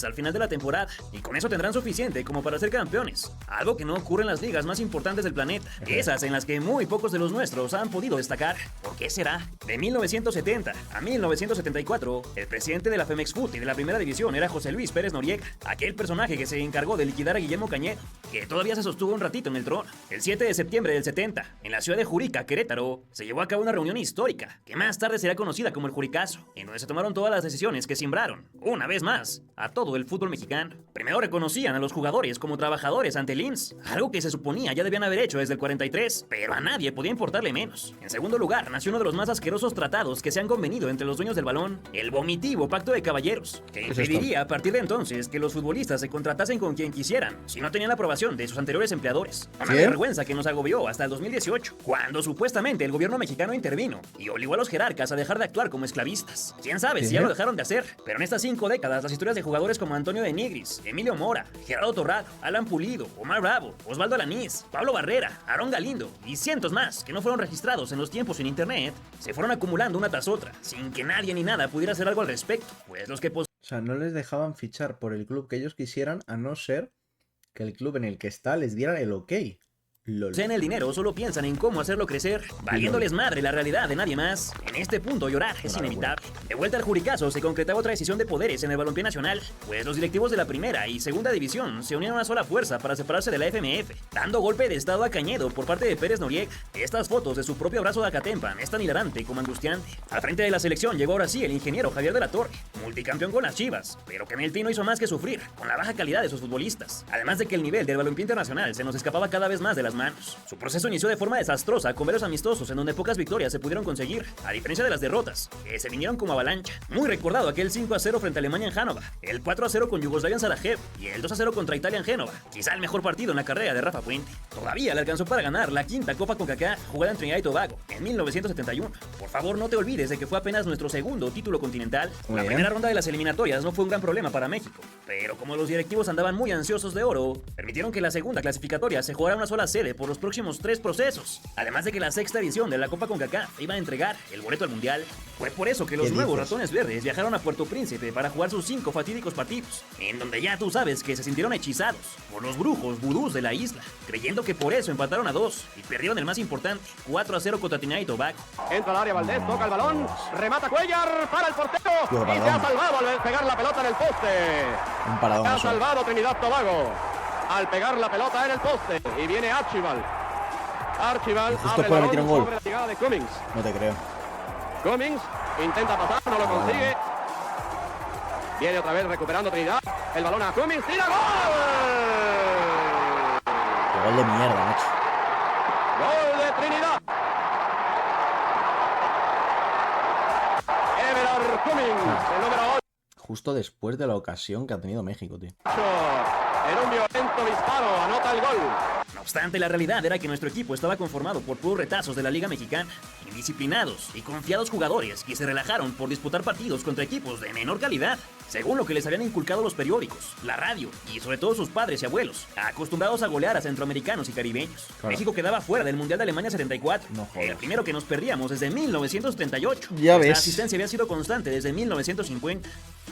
al final de la temporada, y con eso tendrán suficiente como para ser campeones, algo que no ocurre en las ligas más importantes del planeta, esas en las que muy pocos de los nuestros han podido destacar. ¿Por qué será? De 1970 a 1974, el presidente de la Femex Foot y de la primera división era José Luis Pérez Noriega, aquel personaje que se encargó de liquidar a Guillermo Cañedo, que todavía se sostuvo un ratito en el trono. El 7 de septiembre del 70, en la ciudad de Jurica, Querétaro, se llevó a cabo una reunión histórica, que más tarde será conocida como el Juricazo, en donde se tomaron todas las decisiones que sembraron, una vez más, a todo el fútbol mexicano. Primero reconocían a los jugadores como trabajadores ante el IMSS, algo que se suponía ya debían haber hecho desde el 43, pero a nadie podía importarle menos. En segundo lugar, nació uno de los más asquerosos tratados que se han convenido entre los dueños del balón, el vomitivo Pacto de Caballeros, que impediría a partir de entonces que los futbolistas se contratasen con quien quisieran, si no tenían la aprobación de sus anteriores empleadores. Una vergüenza que nos agobió hasta el 2018, cuando supuestamente el gobierno mexicano intervino y obligó a los jerarcas a dejar de actuar como esclavistas. Quién sabe si ya lo dejaron de hacer, pero en estas 5 décadas las historias de jugadores como Antonio de Nigris, Emilio Mora, Gerardo Torrado, Alan Pulido, Omar Bravo, Osvaldo Alanís, Pablo Barrera, Aarón Galindo y cientos más que no fueron registrados en los tiempos sin internet, se fueron acumulando una tras otra, sin que nadie ni nada pudiera hacer algo al respecto, pues los que O sea, no les dejaban fichar por el club que ellos quisieran, a no ser que el club en el que está les diera el ok. en el dinero solo piensan en cómo hacerlo crecer, valiéndoles madre la realidad de nadie más. En este punto llorar es inevitable. De vuelta al Juricazo se concretaba otra decisión de poderes en el balompié nacional, pues los directivos de la primera y segunda división se unieron a una sola fuerza para separarse de la FMF, dando golpe de estado a Cañedo por parte de Pérez Noriega. Estas fotos de su propio abrazo de Acatempan es tan hilarante como angustiante. Al frente de la selección llegó ahora sí el ingeniero Javier de la Torre, multicampeón con las Chivas, pero que en el Tino hizo más que sufrir con la baja calidad de sus futbolistas, además de que el nivel del balompié internacional se nos escapaba cada vez más de las manos. Su proceso inició de forma desastrosa con varios amistosos en donde pocas victorias se pudieron conseguir, a diferencia de las derrotas, que se vinieron como avalancha. Muy recordado aquel 5-0 frente a Alemania en Hannover, el 4-0 con Yugoslavia en Sarajevo y el 2-0 contra Italia en Génova, quizá el mejor partido en la carrera de Rafa Puente. Todavía le alcanzó para ganar la quinta Copa CONCACAF jugada en Trinidad y Tobago en 1971. Por favor, no te olvides de que fue apenas nuestro segundo título continental. La primera ronda de las eliminatorias no fue un gran problema para México, pero como los directivos andaban muy ansiosos de oro, permitieron que la segunda clasificatoria se jugara en una sola sede por los próximos 3 procesos, además de que la sexta edición de la Copa CONCACAF iba a entregar el boleto al Mundial. Fue por eso que los nuevos ratones verdes viajaron a Puerto Príncipe para jugar sus 5 fatídicos partidos, en donde ya tú sabes que se sintieron hechizados por los brujos vudús de la isla, creyendo que por eso empataron a 2 y perdieron el más importante, 4-0 contra Trinidad y Tobago. Entra al área Valdés, toca el balón, remata Cuellar, para el portero y se ha salvado al pegar la pelota en el poste. Un paradón. Se ha salvado Trinidad Tobago al pegar la pelota en el poste y viene Archibald. Archibald abre el balón sobre la llegada de Cummings. No te creo. Cummings intenta pasar, no lo consigue. Viene otra vez recuperando Trinidad. El balón a Cummings, tira, ¡gol! Qué gol de mierda, macho. Gol de Trinidad. Everard Cummings, el número 8. Justo después de la ocasión que ha tenido México, tío. En un violento disparo, anota el gol. No obstante, la realidad era que nuestro equipo estaba conformado por puros retazos de la Liga Mexicana, indisciplinados y confiados jugadores que se relajaron por disputar partidos contra equipos de menor calidad, según lo que les habían inculcado los periódicos, la radio y sobre todo sus padres y abuelos, acostumbrados a golear a centroamericanos y caribeños. Claro. México quedaba fuera del Mundial de Alemania 74, el primero que nos perdíamos desde 1938. Ya ves. La asistencia había sido constante desde 1950.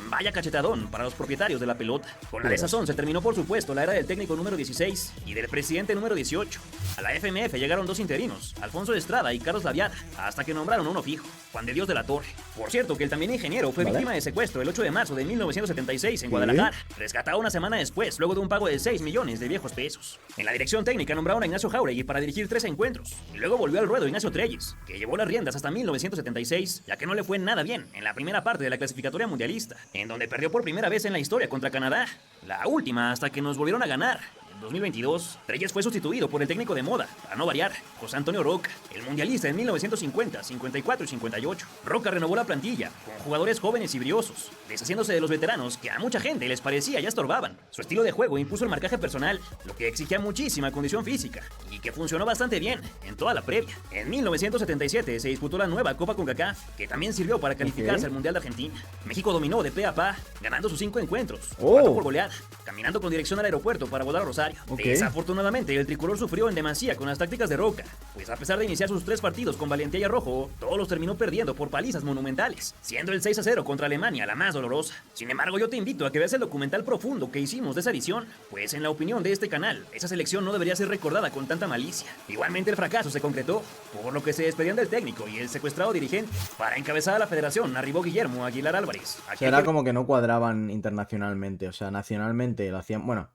Vaya cachetadón para los propietarios de la pelota. Con la desazón se terminó, por supuesto, la era del técnico número 16 y del presidente número 18. A la FMF llegaron 2 interinos, Alfonso Estrada y Carlos Laviada, hasta que nombraron uno fijo, Juan de Dios de la Torre. Por cierto, que el también ingeniero fue víctima de secuestro el 8 de marzo de 1976 en Guadalajara, rescatado una semana después, luego de un pago de 6 millones de viejos pesos. En la dirección técnica nombraron a Ignacio Jauregui para dirigir 3 encuentros, y luego volvió al ruedo Ignacio Treyes, que llevó las riendas hasta 1976, ya que no le fue nada bien en la primera parte de la clasificatoria mundialista, en donde perdió por primera vez en la historia contra Canadá, la última hasta que nos volvieron a ganar. En 2022, Treyes fue sustituido por el técnico de moda, a no variar, José Antonio Roca, el mundialista en 1950, 54 y 58. Roca renovó la plantilla, con jugadores jóvenes y briosos, deshaciéndose de los veteranos que a mucha gente les parecía ya estorbaban. Su estilo de juego impuso el marcaje personal, lo que exigía muchísima condición física, y que funcionó bastante bien en toda la previa. En 1977 se disputó la nueva Copa CONCACAF, que también sirvió para calificarse al Mundial de Argentina. México dominó de pe a pa, ganando sus 5 encuentros, 4 por goleada, caminando con dirección al aeropuerto para volar a Rosario. calendario. Ok. Desafortunadamente, el tricolor sufrió en demasía con las tácticas de Roca, pues a pesar de iniciar sus 3 partidos con valentía y arrojo, todos los terminó perdiendo por palizas monumentales, siendo el 6-0 contra Alemania la más dolorosa. Sin embargo, yo te invito a que veas el documental profundo que hicimos de esa edición, pues en la opinión de este canal, esa selección no debería ser recordada con tanta malicia. Igualmente el fracaso se concretó, por lo que se despedían del técnico y el secuestrado dirigente. Para encabezar a la federación arribó Guillermo Aguilar Álvarez. O sea, era como que no cuadraban internacionalmente. O sea, nacionalmente lo hacían. Bueno,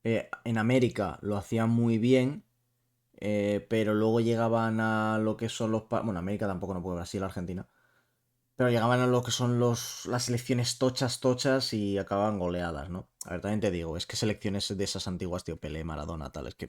en América lo hacían muy bien. Pero luego llegaban a lo que son los. Bueno, América tampoco, no puede Brasil, Argentina. Pero llegaban a lo que son las selecciones tochas y acababan goleadas, ¿no? A ver, también te digo, es que selecciones de esas antiguas, tío, Pelé, Maradona, tal, es que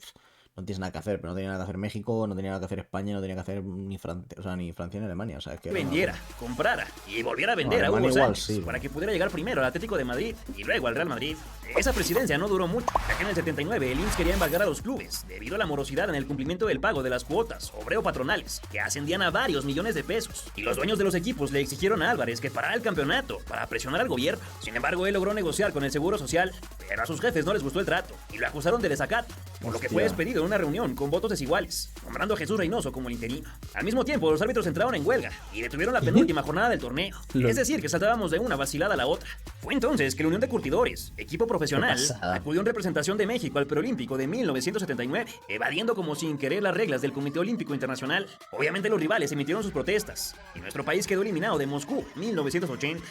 no tienes nada que hacer, pero no tenía nada que hacer México, no tenía nada que hacer España, no tenía que hacer ni Francia ni Alemania, o sea, es que... vendiera, comprara y volviera a vender No, a Hugo Alemania igual, Sánchez sí. para que pudiera llegar primero al Atlético de Madrid y luego al Real Madrid. Esa presidencia no duró mucho, ya que en el 79 el INSS quería embargar a los clubes debido a la morosidad en el cumplimiento del pago de las cuotas obrero-patronales, que ascendían a varios millones de pesos, y los dueños de los equipos le exigieron a Álvarez que parara el campeonato para presionar al gobierno. Sin embargo, él logró negociar con el Seguro Social, pero a sus jefes no les gustó el trato y lo acusaron de desacato, por lo que fue Hostia. despedido en una reunión con votos desiguales, nombrando a Jesús Reynoso como el interino. Al mismo tiempo, los árbitros entraron en huelga y detuvieron la penúltima jornada del torneo. Es decir, que saltábamos de una vacilada a la otra. Fue entonces que la Unión de Curtidores, equipo profesional, Qué pasada. acudió en representación de México al Preolímpico de 1979, evadiendo como sin querer las reglas del Comité Olímpico Internacional. Obviamente los rivales emitieron sus protestas y nuestro país quedó eliminado de Moscú 1980.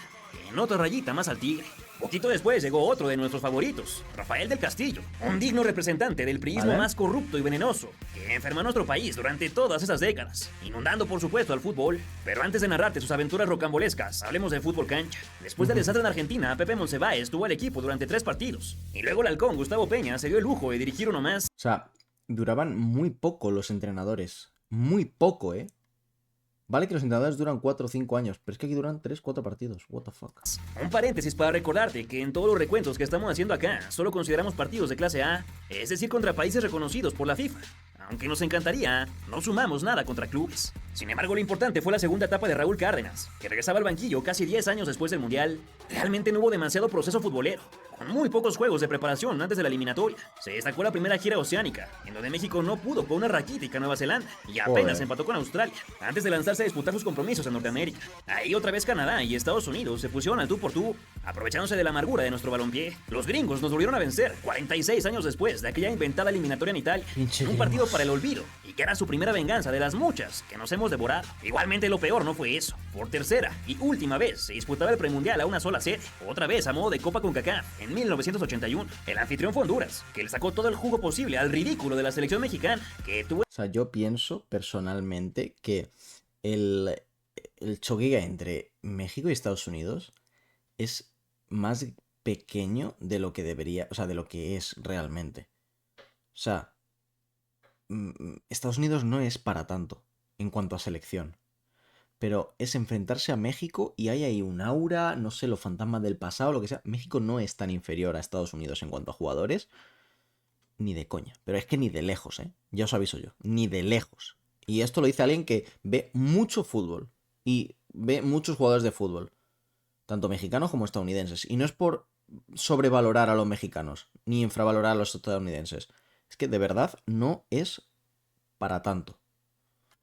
En otra rayita más al tigre. Poquito después llegó otro de nuestros favoritos, Rafael del Castillo, un digno representante del priismo ¿Vale? más corrupto y venenoso, que enfermó a nuestro país durante todas esas décadas, inundando por supuesto al fútbol. Pero antes de narrarte sus aventuras rocambolescas, hablemos del fútbol cancha. Después del desastre en Argentina, Pepe Monsiváis tuvo al equipo durante 3 partidos, y luego el halcón Gustavo Peña se dio el lujo de dirigir uno más. O sea, duraban muy poco los entrenadores. Muy poco, ¿eh? Vale que los entrenadores duran 4 o 5 años, pero es que aquí duran 3 o 4 partidos. What the fuck. Un paréntesis para recordarte que en todos los recuentos que estamos haciendo acá, solo consideramos partidos de clase A, es decir, contra países reconocidos por la FIFA. Aunque nos encantaría, no sumamos nada contra clubes. Sin embargo, lo importante fue la segunda etapa de Raúl Cárdenas, que regresaba al banquillo casi 10 años después del Mundial. Realmente no hubo demasiado proceso futbolero, con muy pocos juegos de preparación antes de la eliminatoria. Se destacó la primera gira oceánica, en donde México no pudo con una raquítica Nueva Zelanda, y apenas Joder. empató con Australia, antes de lanzarse a disputar sus compromisos en Norteamérica. Ahí otra vez Canadá y Estados Unidos se pusieron al tú por tú, aprovechándose de la amargura de nuestro balompié. Los gringos nos volvieron a vencer 46 años después de aquella inventada eliminatoria en Italia, Pinche en un partido gringos. para el olvido, y que era su primera venganza de las muchas que nos hemos devorado. Igualmente lo peor no fue eso. Por tercera y última vez se disputaba el premundial a una sola sede, otra vez a modo de Copa CONCACAF, en 1981. El anfitrión fue Honduras, que le sacó todo el jugo posible al ridículo de la selección mexicana, que tuvo O sea, yo pienso personalmente que el choque entre México y Estados Unidos es más pequeño de lo que debería, o sea, de lo que es realmente. O sea, Estados Unidos no es para tanto en cuanto a selección. Pero es enfrentarse a México y hay ahí un aura, no sé, los fantasmas del pasado, lo que sea. México no es tan inferior a Estados Unidos en cuanto a jugadores, ni de coña. Pero es que ni de lejos, ¿eh? Ya os aviso yo, ni de lejos. Y esto lo dice alguien que ve mucho fútbol y ve muchos jugadores de fútbol, tanto mexicanos como estadounidenses. Y no es por sobrevalorar a los mexicanos, ni infravalorar a los estadounidenses. Es que de verdad no es para tanto.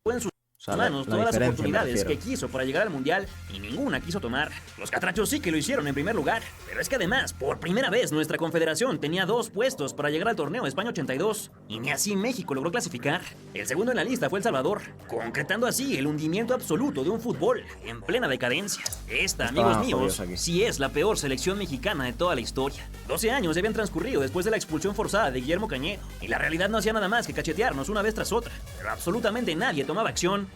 en sus O sea, manos la todas las diferencia, me oportunidades que refiero. quiso para llegar al Mundial y ninguna quiso tomar. Los catrachos sí que lo hicieron en primer lugar, pero es que además, por primera vez nuestra confederación tenía 2 puestos para llegar al torneo España 82 y ni así México logró clasificar. El segundo en la lista fue El Salvador, concretando así el hundimiento absoluto de un fútbol en plena decadencia. Esta, amigos míos, jodidos aquí. sí es la peor selección mexicana de toda la historia. 12 años ya habían transcurrido después de la expulsión forzada de Guillermo Cañedo y la realidad no hacía nada más que cachetearnos una vez tras otra, pero absolutamente nadie tomaba acción.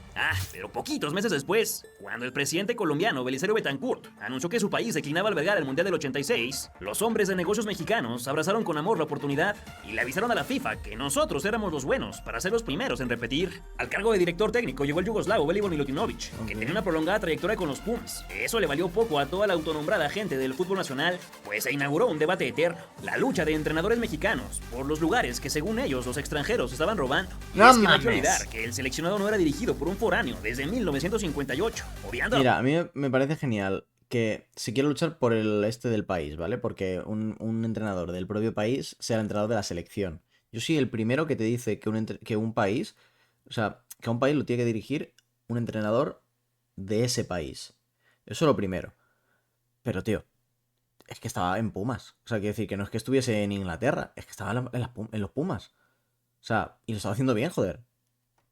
Pero poquitos meses después, cuando el presidente colombiano Belisario Betancourt anunció que su país declinaba albergar el Mundial del 86, los hombres de negocios mexicanos abrazaron con amor la oportunidad y le avisaron a la FIFA que nosotros éramos los buenos para ser los primeros en repetir. Al cargo de director técnico llegó el yugoslavo Velibor Milutinovic, que tenía una prolongada trayectoria con los Pumas. Eso le valió poco a toda la autonombrada gente del fútbol nacional, pues se inauguró un debate eterno, la lucha de entrenadores mexicanos por los lugares que según ellos los extranjeros estaban robando. Y ¡No es que no hay que mames! olvidar que el seleccionado no era dirigido por un foráneo desde 1958, obviando Mira, a mí me parece genial que se quiere luchar por el este del país, ¿vale? Porque un entrenador del propio país sea el entrenador de la selección. Yo soy el primero que te dice que un país, o sea, que a un país lo tiene que dirigir un entrenador de ese país. Eso es lo primero. Pero, tío, es que estaba en Pumas. O sea, quiero decir que no es que estuviese en Inglaterra, es que estaba en los Pumas. O sea, y lo estaba haciendo bien, joder.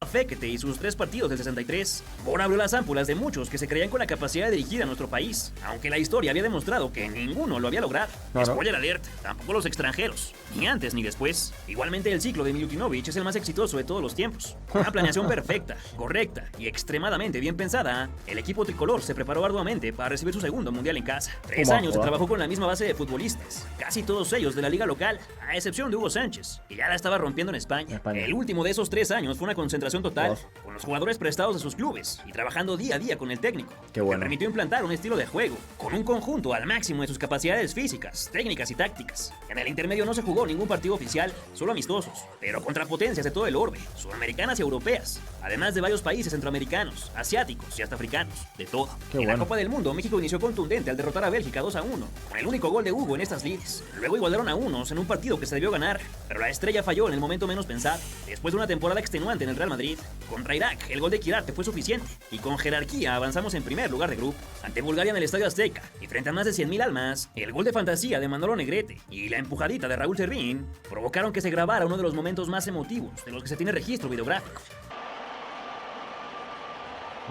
Fekete y sus 3 partidos del 63, Bora abrió las ámpulas de muchos que se creían con la capacidad de dirigir a nuestro país, aunque la historia había demostrado que ninguno lo había logrado. Claro. Spoiler alert, tampoco los extranjeros, ni antes ni después. Igualmente el ciclo de Milutinovic es el más exitoso de todos los tiempos. Con una planeación perfecta, correcta y extremadamente bien pensada, el equipo tricolor se preparó arduamente para recibir su segundo mundial en casa. 3 años se trabajó con la misma base de futbolistas, casi todos ellos de la liga local, a excepción de Hugo Sánchez, que ya la estaba rompiendo en España. El último de esos 3 años fue una concentración total, con los jugadores prestados de sus clubes y trabajando día a día con el técnico, Qué bueno. que permitió implantar un estilo de juego, con un conjunto al máximo de sus capacidades físicas, técnicas y tácticas. En el intermedio no se jugó ningún partido oficial, solo amistosos, pero contra potencias de todo el orbe, sudamericanas y europeas, además de varios países centroamericanos, asiáticos y hasta africanos, de todo. En la Copa del Mundo, México inició contundente al derrotar a Bélgica 2-1, con el único gol de Hugo en estas lides. Luego igualaron a unos en un partido que se debió ganar, pero la estrella falló en el momento menos pensado. Después de una temporada extenuante en el Real Madrid, contra Irak, el gol de Quirarte fue suficiente, y con jerarquía avanzamos en primer lugar de grupo. Ante Bulgaria en el Estadio Azteca, y frente a más de 100.000 almas, el gol de fantasía de Manolo Negrete y la empujadita de Raúl Servín provocaron que se grabara uno de los momentos más emotivos de los que se tiene registro videográfico.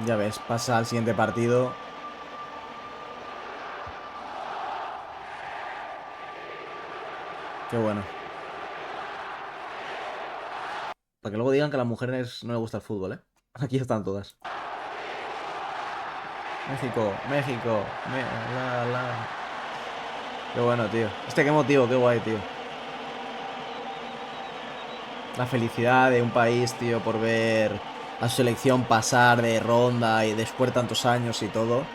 Ya ves, pasa al siguiente partido. Qué bueno. Para que luego digan que a las mujeres no les gusta el fútbol, ¿eh? Aquí están todas. México, México. Qué bueno, tío. Qué emotivo, qué guay, tío. La felicidad de un país, tío, por ver a su selección pasar de ronda y después de tantos años y todo.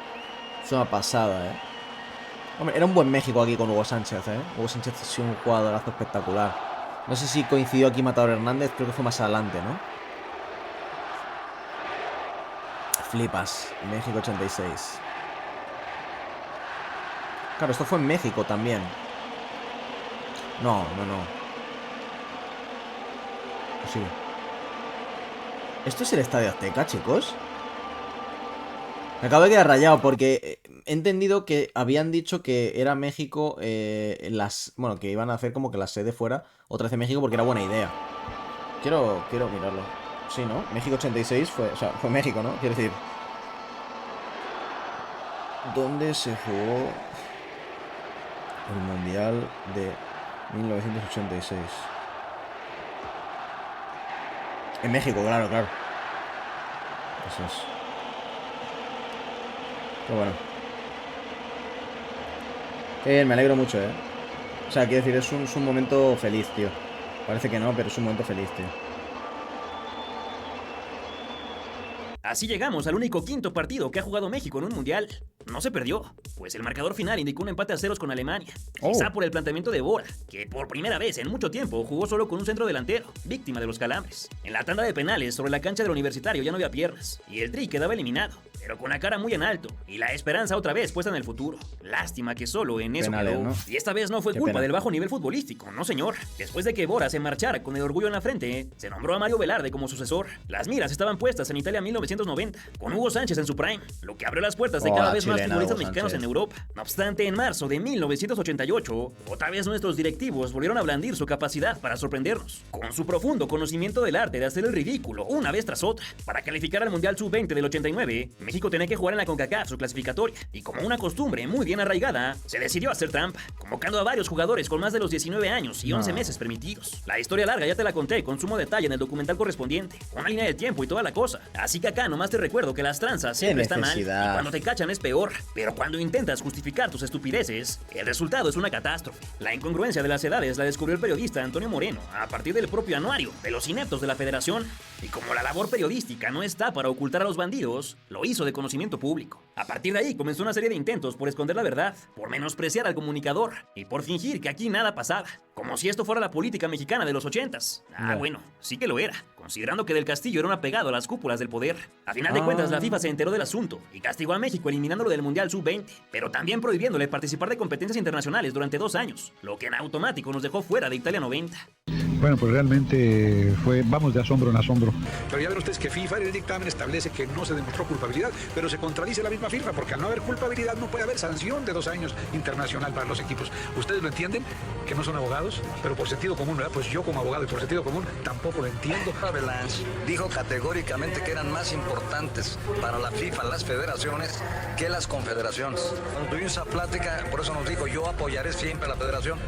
Es una pasada, ¿eh? Hombre, era un buen México aquí con Hugo Sánchez, ¿eh? Hugo Sánchez ha sido un jugadorazo espectacular. No sé si coincidió aquí Matador Hernández, creo que fue más adelante, ¿no? Flipas, México 86. Claro, esto fue en México también. No. Sí. ¿Esto es el Estadio Azteca, chicos? Me acabo de quedar rayado porque he entendido que habían dicho que era México bueno, que iban a hacer como que la sede fuera otra vez en México porque era buena idea. Quiero mirarlo. Sí, ¿no? México 86 fue México, ¿no? Quiero decir, ¿dónde se jugó el Mundial de 1986? En México, claro. Eso es. Qué bueno. Qué bien, me alegro mucho, ¿eh? O sea, quiero decir, es un momento feliz, tío. Parece que no, pero es un momento feliz, tío. Así llegamos al único quinto partido que ha jugado México en un mundial. No se perdió, pues el marcador final indicó un empate a 0 con Alemania. Quizá por el planteamiento de Bora, que por primera vez en mucho tiempo jugó solo con un centro delantero, víctima de los calambres. En la tanda de penales sobre la cancha del Universitario ya no había piernas, y el Tri quedaba eliminado, pero con la cara muy en alto, y la esperanza otra vez puesta en el futuro. Lástima que solo en eso penales, quedó. ¿no? Y esta vez no fue culpa del bajo nivel futbolístico, no señor. Después de que Bora se marchara con el orgullo en la frente, se nombró a Mario Velarde como sucesor. Las miras estaban puestas en Italia 1990, con Hugo Sánchez en su prime, lo que abrió las puertas de cada vez más futbolistas mexicanos en Europa. No obstante, en marzo de 1988, otra vez nuestros directivos volvieron a blandir su capacidad para sorprendernos, con su profundo conocimiento del arte de hacer el ridículo una vez tras otra. Para calificar al Mundial Sub-20 del 89, México tenía que jugar en la CONCACAF su clasificatoria, y como una costumbre muy bien arraigada, se decidió hacer trampa, convocando a varios jugadores con más de los 19 años y 11 meses permitidos. La historia larga ya te la conté con sumo detalle en el documental correspondiente, una línea de tiempo y toda la cosa, así que acá nomás te recuerdo que las tranzas siempre están mal, y cuando te cachan es peor, pero cuando intentas justificar tus estupideces, el resultado es una catástrofe. La incongruencia de las edades la descubrió el periodista Antonio Moreno a partir del propio anuario de los ineptos de la Federación, y como la labor periodística no está para ocultar a los bandidos, lo hizo hizo de conocimiento público. A partir de ahí comenzó una serie de intentos por esconder la verdad, por menospreciar al comunicador y por fingir que aquí nada pasaba. Como si esto fuera la política mexicana de los 80s. Bueno, sí que lo era, considerando que Del Castillo era un apegado a las cúpulas del poder. A final de cuentas, la FIFA se enteró del asunto y castigó a México eliminándolo del Mundial Sub-20, pero también prohibiéndole participar de competencias internacionales durante 2 años, lo que en automático nos dejó fuera de Italia 90. Bueno, pues realmente vamos de asombro en asombro. Pero ya ven ustedes que FIFA en el dictamen establece que no se demostró culpabilidad, pero se contradice la misma FIFA, porque al no haber culpabilidad no puede haber sanción de 2 años internacional para los equipos. ¿Ustedes lo entienden? Que no son abogados, pero por sentido común, ¿verdad? Pues yo como abogado y por sentido común tampoco lo entiendo. Avalanche dijo categóricamente que eran más importantes para la FIFA las federaciones que las confederaciones. Cuando tuvimos esa plática, por eso nos dijo, yo apoyaré siempre a la federación.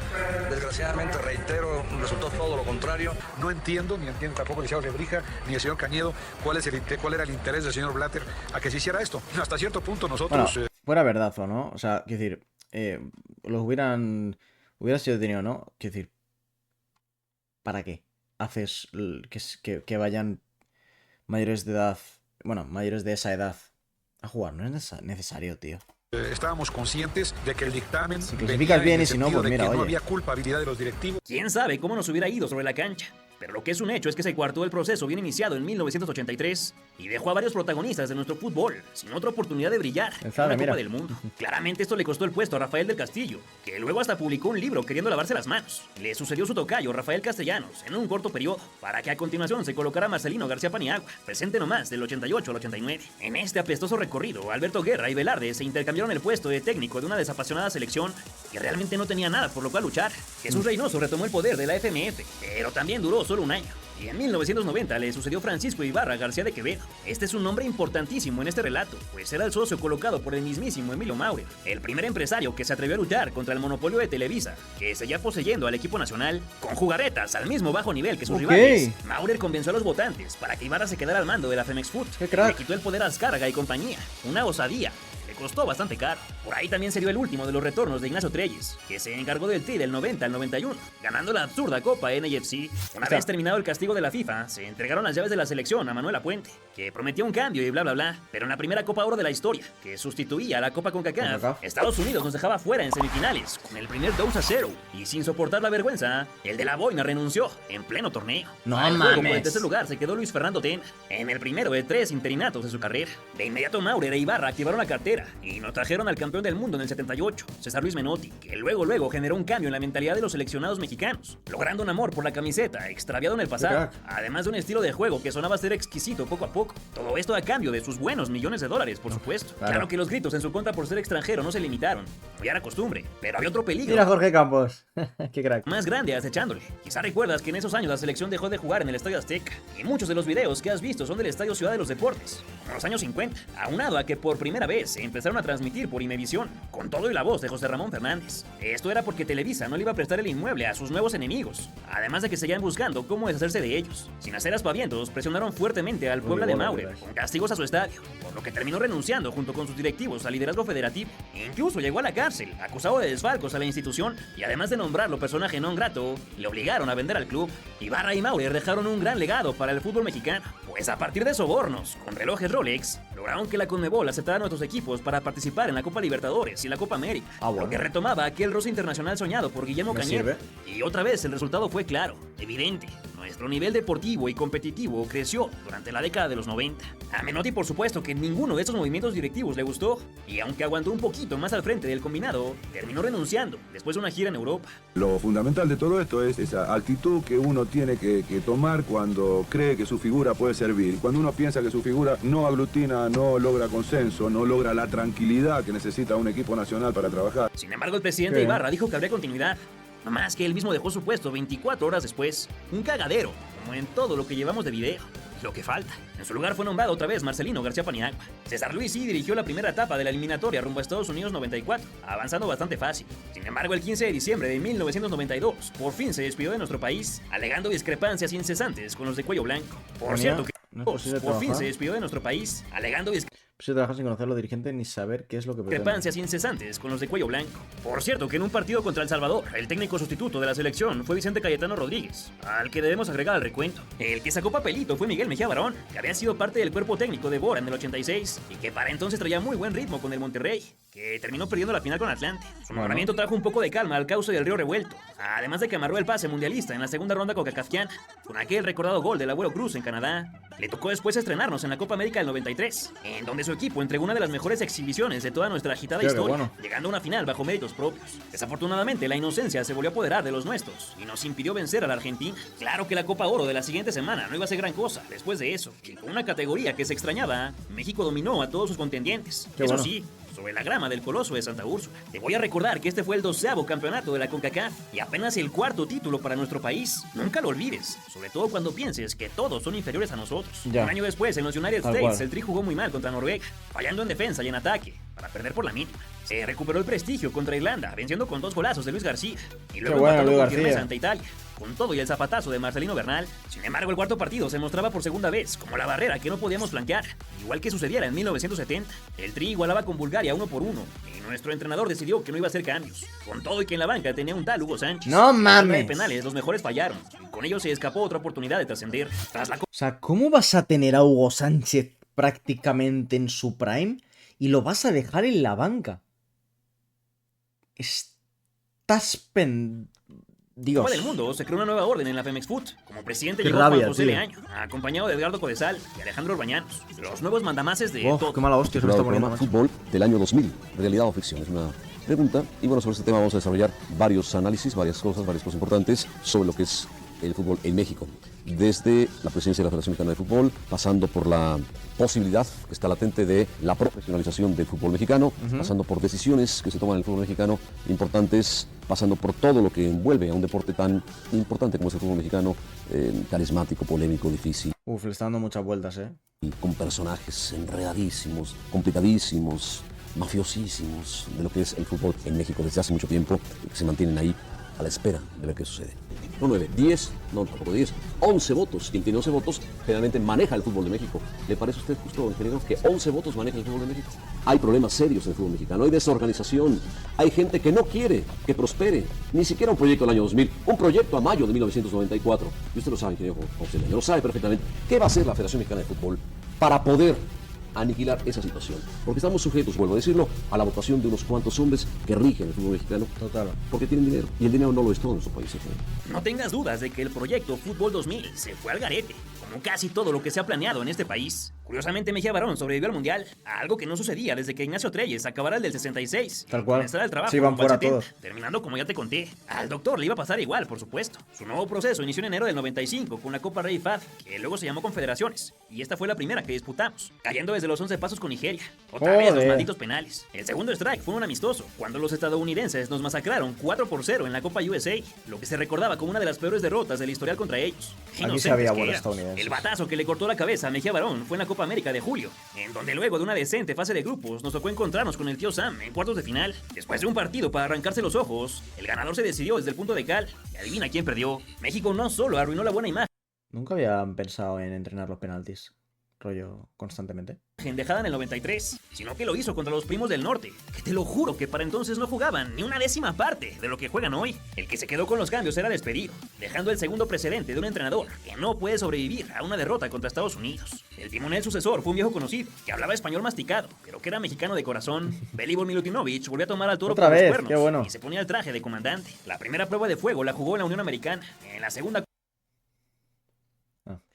Desgraciadamente, reitero, resultó todo lo contrario. No entiendo, ni entiendo tampoco el licenciado Lebrija, ni el señor Cañedo, cuál era el interés del señor Blatter a que se hiciera esto. Hasta cierto punto nosotros... Bueno, fuera verdazo, ¿no? O sea, quiero decir, los hubiera sido detenido, ¿no? Quiero decir, ¿para qué haces que vayan mayores de edad, bueno, mayores de esa edad a jugar? No es necesario, tío. Estábamos conscientes de que el dictamen... Si clasificas bien y si no, pues mira, no oye. había culpabilidad de los directivos. ¿Quién sabe cómo nos hubiera ido sobre la cancha? Pero lo que es un hecho es que se coartó el proceso bien iniciado en 1983 y dejó a varios protagonistas de nuestro fútbol sin otra oportunidad de brillar en la Copa del Mundo. Claramente esto le costó el puesto a Rafael del Castillo, que luego hasta publicó un libro queriendo lavarse las manos. Le sucedió su tocayo Rafael Castellanos en un corto periodo, para que a continuación se colocara Marcelino García Paniagua, presente nomás del 88 al 89. En este apestoso recorrido, Alberto Guerra y Velarde se intercambiaron el puesto de técnico de una desapasionada selección que realmente no tenía nada por lo cual luchar. Jesús Reynoso retomó el poder de la FMF, pero también duró solo un año. Y en 1990 le sucedió Francisco Ibarra García de Quevedo. Este es un nombre importantísimo en este relato, pues era el socio colocado por el mismísimo Emilio Maurer, el primer empresario que se atrevió a luchar contra el monopolio de Televisa, que seguía poseyendo al equipo nacional con jugarretas al mismo bajo nivel que sus rivales. Maurer convenció a los votantes para que Ibarra se quedara al mando de la Femex Food. Le quitó el poder a Azcárraga y compañía, una osadía. Costó bastante caro. Por ahí también se dio el último de los retornos de Ignacio Treyes, que se encargó del Tri del 90 al 91, ganando la absurda Copa NFC. Una vez terminado el castigo de la FIFA, se entregaron las llaves de la selección a Manuela Puente, que prometía un cambio y bla bla bla. Pero en la primera Copa Oro de la historia, que sustituía a la Copa CONCACAF, Estados Unidos nos dejaba fuera en semifinales, con el primer 2-0. Y sin soportar la vergüenza, el de la boina renunció en pleno torneo. No mames. Como en mames. tercer lugar se quedó Luis Fernando Tena, en el primero de 3 interinatos de su carrera. De inmediato Maurer e Ibarra activaron la cartera y nos trajeron al campeón del mundo en el 78, César Luis Menotti, que luego generó un cambio en la mentalidad de los seleccionados mexicanos, logrando un amor por la camiseta extraviado en el pasado, además de un estilo de juego que sonaba ser exquisito poco a poco. Todo esto a cambio de sus buenos millones de dólares, por supuesto. Claro que los gritos en su contra por ser extranjero no se limitaron, como ya era costumbre, pero había otro peligro. Mira Jorge Campos, qué crack. Más grande acechándole. Quizá recuerdas que en esos años la selección dejó de jugar en el Estadio Azteca, y muchos de los videos que has visto son del Estadio Ciudad de los Deportes, en los años 50, aunado a que por primera vez se empezaron a transmitir por Imevisión, con todo y la voz de José Ramón Fernández. Esto era porque Televisa no le iba a prestar el inmueble a sus nuevos enemigos, además de que seguían buscando cómo deshacerse de ellos. Sin hacer aspavientos, presionaron fuertemente al Puebla de Maurer, con castigos a su estadio, por lo que terminó renunciando junto con sus directivos al liderazgo federativo. E incluso llegó a la cárcel, acusado de desfalcos a la institución, y además de nombrarlo personaje non grato, le obligaron a vender al club. Ibarra y Maurer dejaron un gran legado para el fútbol mexicano, pues a partir de sobornos, con relojes Rolex, lograron que la Conmebol aceptara a nuestros equipos para participar en la Copa Libertadores y la Copa América, lo que retomaba aquel roce internacional soñado por Guillermo Cañedo. Y otra vez el resultado fue claro, evidente. Nuestro nivel deportivo y competitivo creció durante la década de los 90. A Menotti, por supuesto, que ninguno de estos movimientos directivos le gustó, y aunque aguantó un poquito más al frente del combinado, terminó renunciando después de una gira en Europa. Lo fundamental de todo esto es esa actitud que uno tiene que tomar cuando cree que su figura puede servir. Cuando uno piensa que su figura no aglutina, no logra consenso, no logra la tranquilidad que necesita un equipo nacional para trabajar. Sin embargo, el presidente Ibarra dijo que habría continuidad. No más que él mismo dejó su puesto 24 horas después. Un cagadero, como en todo lo que llevamos de video. Lo que falta. En su lugar fue nombrado otra vez Marcelino García Paniagua. César Luis sí dirigió la primera etapa de la eliminatoria rumbo a Estados Unidos 94, avanzando bastante fácil. Sin embargo, el 15 de diciembre de 1992, por fin se despidió de nuestro país, alegando discrepancias incesantes con los de cuello blanco. Por cierto que por fin se despidió de nuestro país, alegando Si trabajar sin conocer a los dirigentes ni saber qué es lo que pretenden. Discrepancias incesantes con los de cuello blanco. Por cierto, que en un partido contra El Salvador, el técnico sustituto de la selección fue Vicente Cayetano Rodríguez, al que debemos agregar al recuento. El que sacó papelito fue Miguel Mejía Barón, que había sido parte del cuerpo técnico de Bora en el 86 y que para entonces traía muy buen ritmo con el Monterrey, que terminó perdiendo la final con Atlante. Su nombramiento trajo un poco de calma al cauce del río revuelto, además de que amarró el pase mundialista en la segunda ronda CONCACAFiana, con aquel recordado gol del Abuelo Cruz en Canadá. Le tocó después estrenarnos en la Copa América del 93, en donde su equipo entregó una de las mejores exhibiciones de toda nuestra agitada historia, llegando a una final bajo méritos propios. Desafortunadamente, la inocencia se volvió a apoderar de los nuestros y nos impidió vencer a la Argentina. Claro que la Copa Oro de la siguiente semana no iba a ser gran cosa después de eso, y con una categoría que se extrañaba, México dominó a todos sus contendientes. Sí, sobre la grama del Coloso de Santa Úrsula. Te voy a recordar que este fue el 12º campeonato de la CONCACAF y apenas el 4º título para nuestro país. Nunca lo olvides, sobre todo cuando pienses que todos son inferiores a nosotros. Un año después, en los United States, el Tri jugó muy mal contra Noruega, fallando en defensa y en ataque, para perder por la mínima. Se recuperó el prestigio contra Irlanda, venciendo con 2 golazos de Luis García, y luego empatando con firmeza ante Italia, con todo y el zapatazo de Marcelino Bernal. Sin embargo, el cuarto partido se mostraba por segunda vez como la barrera que no podíamos flanquear, igual que sucediera en 1970. El Tri igualaba con Bulgaria 1-1, y nuestro entrenador decidió que no iba a hacer cambios, con todo y que en la banca tenía un tal Hugo Sánchez. ¡No mames! En penales, los mejores fallaron, y con ello se escapó otra oportunidad de trascender. O sea, ¿cómo vas a tener a Hugo Sánchez prácticamente en su prime y lo vas a dejar en la banca? Estás Dios. Copa del Mundo se creó una nueva orden en la Femex Foot. Como presidente llegó Juan José Leaño, acompañado de Edgardo Codesal y Alejandro Orbañanos, los nuevos mandamases de todo. Qué mala hostia se me está poniendo. Fútbol del año 2000, realidad o ficción, es una pregunta. Y bueno, sobre este tema vamos a desarrollar varios análisis, varias cosas importantes sobre lo que es el fútbol en México. Desde la presidencia de la Federación Mexicana de Fútbol, pasando por la posibilidad que está latente de la profesionalización del fútbol mexicano, pasando por decisiones que se toman en el fútbol mexicano importantes, pasando por todo lo que envuelve a un deporte tan importante como es el fútbol mexicano, carismático, polémico, difícil. Le está dando muchas vueltas, Y con personajes enredadísimos, complicadísimos, mafiosísimos de lo que es el fútbol en México desde hace mucho tiempo y que se mantienen ahí a la espera de ver qué sucede. No 9, 10, no tampoco 10, 11 votos. Quien tiene 11 votos generalmente maneja el fútbol de México. ¿Le parece a usted justo, ingeniero, que 11 votos maneja el fútbol de México? Hay problemas serios en el fútbol mexicano, hay desorganización, hay gente que no quiere que prospere, ni siquiera un proyecto del año 2000, un proyecto a mayo de 1994. Y usted lo sabe, ingeniero José Leaño, lo sabe perfectamente. ¿Qué va a hacer la Federación Mexicana de Fútbol para poder aniquilar esa situación? Porque estamos sujetos, vuelvo a decirlo, a la votación de unos cuantos hombres que rigen el fútbol mexicano. Total. Porque tienen dinero. Y el dinero no lo es todo en nuestro país. No tengas dudas de que el proyecto Fútbol 2000 se fue al garete, como casi todo lo que se ha planeado en este país. Curiosamente, Mejía Barón sobrevivió al Mundial, algo que no sucedía desde que Ignacio Treyes acabara el del 66. Tal cual. El trabajo, se iban fuera todos. Terminando como ya te conté. Al doctor le iba a pasar igual, por supuesto. Su nuevo proceso inició en enero del 95 con la Copa Rey Fad, que luego se llamó Confederaciones. Y esta fue la primera que disputamos, cayendo desde los 11 pasos con Nigeria. Otra vez los malditos penales. El segundo strike fue un amistoso, cuando los estadounidenses nos masacraron 4-0 en la Copa USA, lo que se recordaba como una de las peores derrotas del historial contra ellos. Aquí se había buenos estadounidenses. El batazo que le cortó la cabeza a Mejía Barón fue en la Copa América de julio, en donde luego de una decente fase de grupos nos tocó encontrarnos con el tío Sam en cuartos de final. Después de un partido para arrancarse los ojos, el ganador se decidió desde el punto de cal. Y adivina quién perdió. México no solo arruinó la buena imagen. Nunca habían pensado en entrenar los penaltis, rollo, constantemente. Dejada en el 93, sino que lo hizo contra los primos del norte, que te lo juro que para entonces no jugaban ni una décima parte de lo que juegan hoy. El que se quedó con los cambios era despedido, dejando el segundo precedente de un entrenador que no puede sobrevivir a una derrota contra Estados Unidos. El timonel sucesor fue un viejo conocido, que hablaba español masticado, pero que era mexicano de corazón. Belibor Milutinovic volvió a tomar al toro por los cuernos, qué bueno. Y se ponía el traje de comandante. La primera prueba de fuego la jugó en la Unión Americana. En la segunda